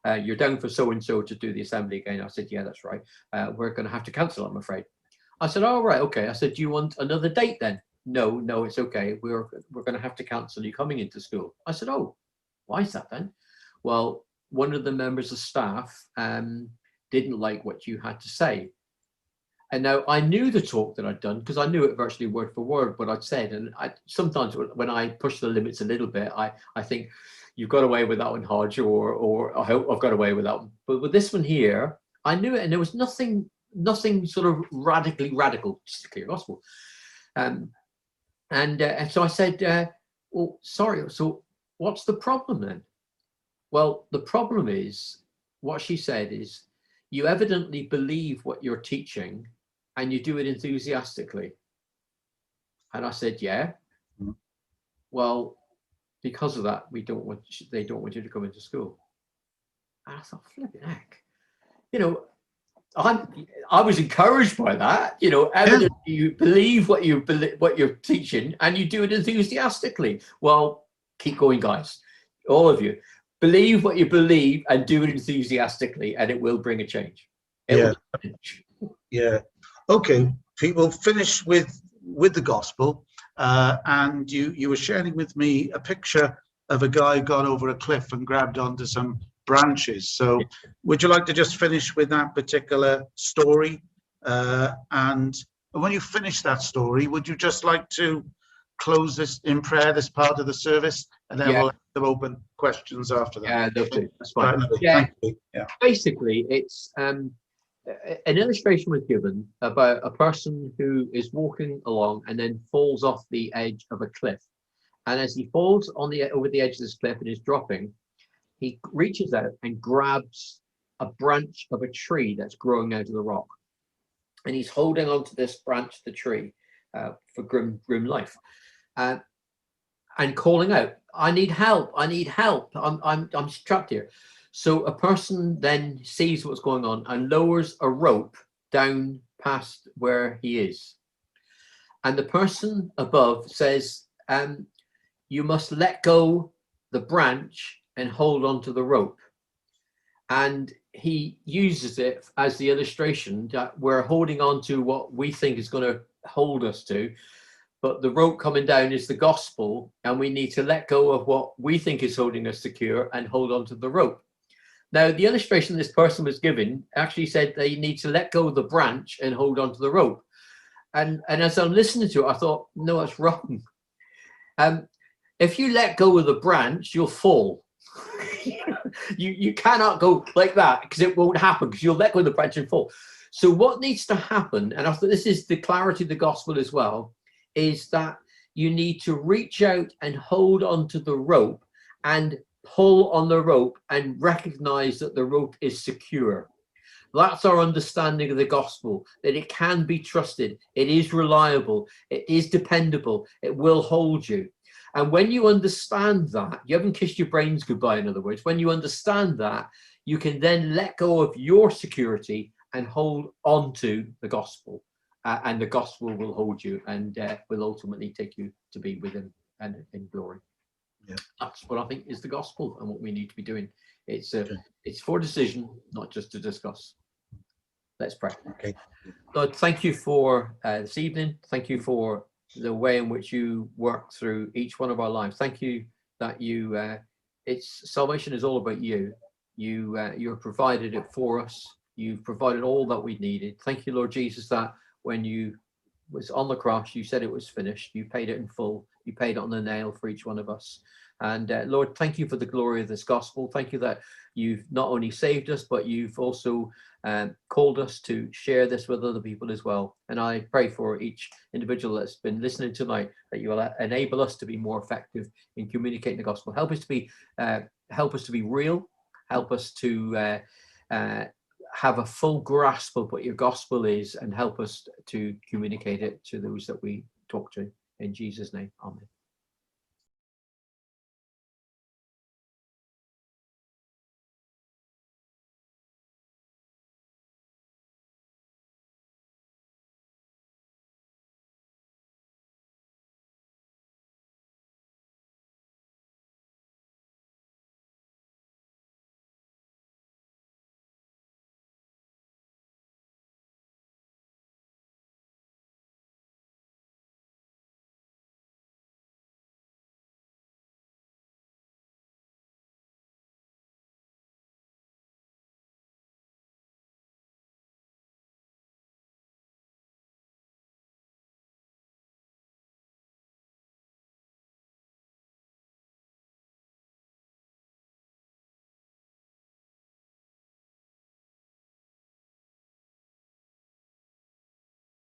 "You're down for so and so to do the assembly again." I said, "Yeah, that's right. We're going to have to cancel, I'm afraid." I said, "Oh, right, okay." I said, "Do you want another date then?" No, it's okay. We're going to have to cancel you coming into school." I said, "Oh, why is that then?" "Well, one of the members of staff didn't like what you had to say." And now I knew the talk that I'd done, because I knew it virtually word for word what I'd said. And sometimes when I push the limits a little bit, I think, "You've got away with that one, Hodge," or "I hope I've got away with that one." But with this one here, I knew it, and there was nothing sort of radically radical, just a clear gospel. And so I said, "Well, sorry, so what's the problem then?" "Well, the problem is," what she said is, "you evidently believe what you're teaching and you do it enthusiastically." And I said, "Yeah." "Well, because of that, they don't want you to come into school." And I thought, flipping heck, I was encouraged by that. Evidently you believe what you're teaching and you do it enthusiastically. Well, keep going, guys, all of you. Believe what you believe and do it enthusiastically, and it will bring a change. Yeah. Okay. We'll finish with the gospel, and you were sharing with me a picture of a guy got over a cliff and grabbed onto some branches. So, would you like to just finish with that particular story? And when you finish that story, would you just like to close this in prayer, this part of the service, and then we'll have some open questions after that? Yeah, lovely. That's fine. Right, yeah. Thank you. Yeah. Basically, it's an illustration was given about a person who is walking along and then falls off the edge of a cliff. And as he falls over the edge of this cliff and is dropping, he reaches out and grabs a branch of a tree that's growing out of the rock. And he's holding onto this branch of the tree for grim life. And calling out, "I need help, I need help, I'm trapped here." So a person then sees what's going on and lowers a rope down past where he is. And the person above says, "You must let go the branch and hold on to the rope." And he uses it as the illustration that we're holding on to what we think is going to hold us to, but the rope coming down is the gospel, and we need to let go of what we think is holding us secure and hold on to the rope. Now, the illustration this person was given actually said they need to let go of the branch and hold on to the rope. And as I'm listening to it, I thought, no, that's wrong. If you let go of the branch, you'll fall. you cannot go like that, because it won't happen, because you'll let go of the branch and fall. So what needs to happen, and I thought this is the clarity of the gospel as well, is that you need to reach out and hold onto the rope and pull on the rope and recognize that the rope is secure. That's our understanding of the gospel, that it can be trusted, it is reliable, it is dependable, it will hold you. And when you understand that, you haven't kissed your brains goodbye, in other words. When you understand that, you can then let go of your security and hold on to the gospel. And the gospel will hold you and will ultimately take you to be with him and in glory. Yeah. That's what I think is the gospel and what we need to be doing. It's Okay. it's for decision, not just to discuss. Let's pray. Okay. Lord, thank you for this evening. Thank you for the way in which you work through each one of our lives. Thank you that it's salvation is all about you. You've provided it for us. You've provided all that we needed. Thank you, Lord Jesus, that when you was on the cross, you said it was finished. You paid it in full. You paid it on the nail for each one of us. And Lord, thank you for the glory of this gospel. Thank you that you've not only saved us, but you've also called us to share this with other people as well. And I pray for each individual that's been listening tonight that you will enable us to be more effective in communicating the gospel. Help us to be real. Help us to have a full grasp of what your gospel is, and help us to communicate it to those that we talk to. In Jesus' name, amen.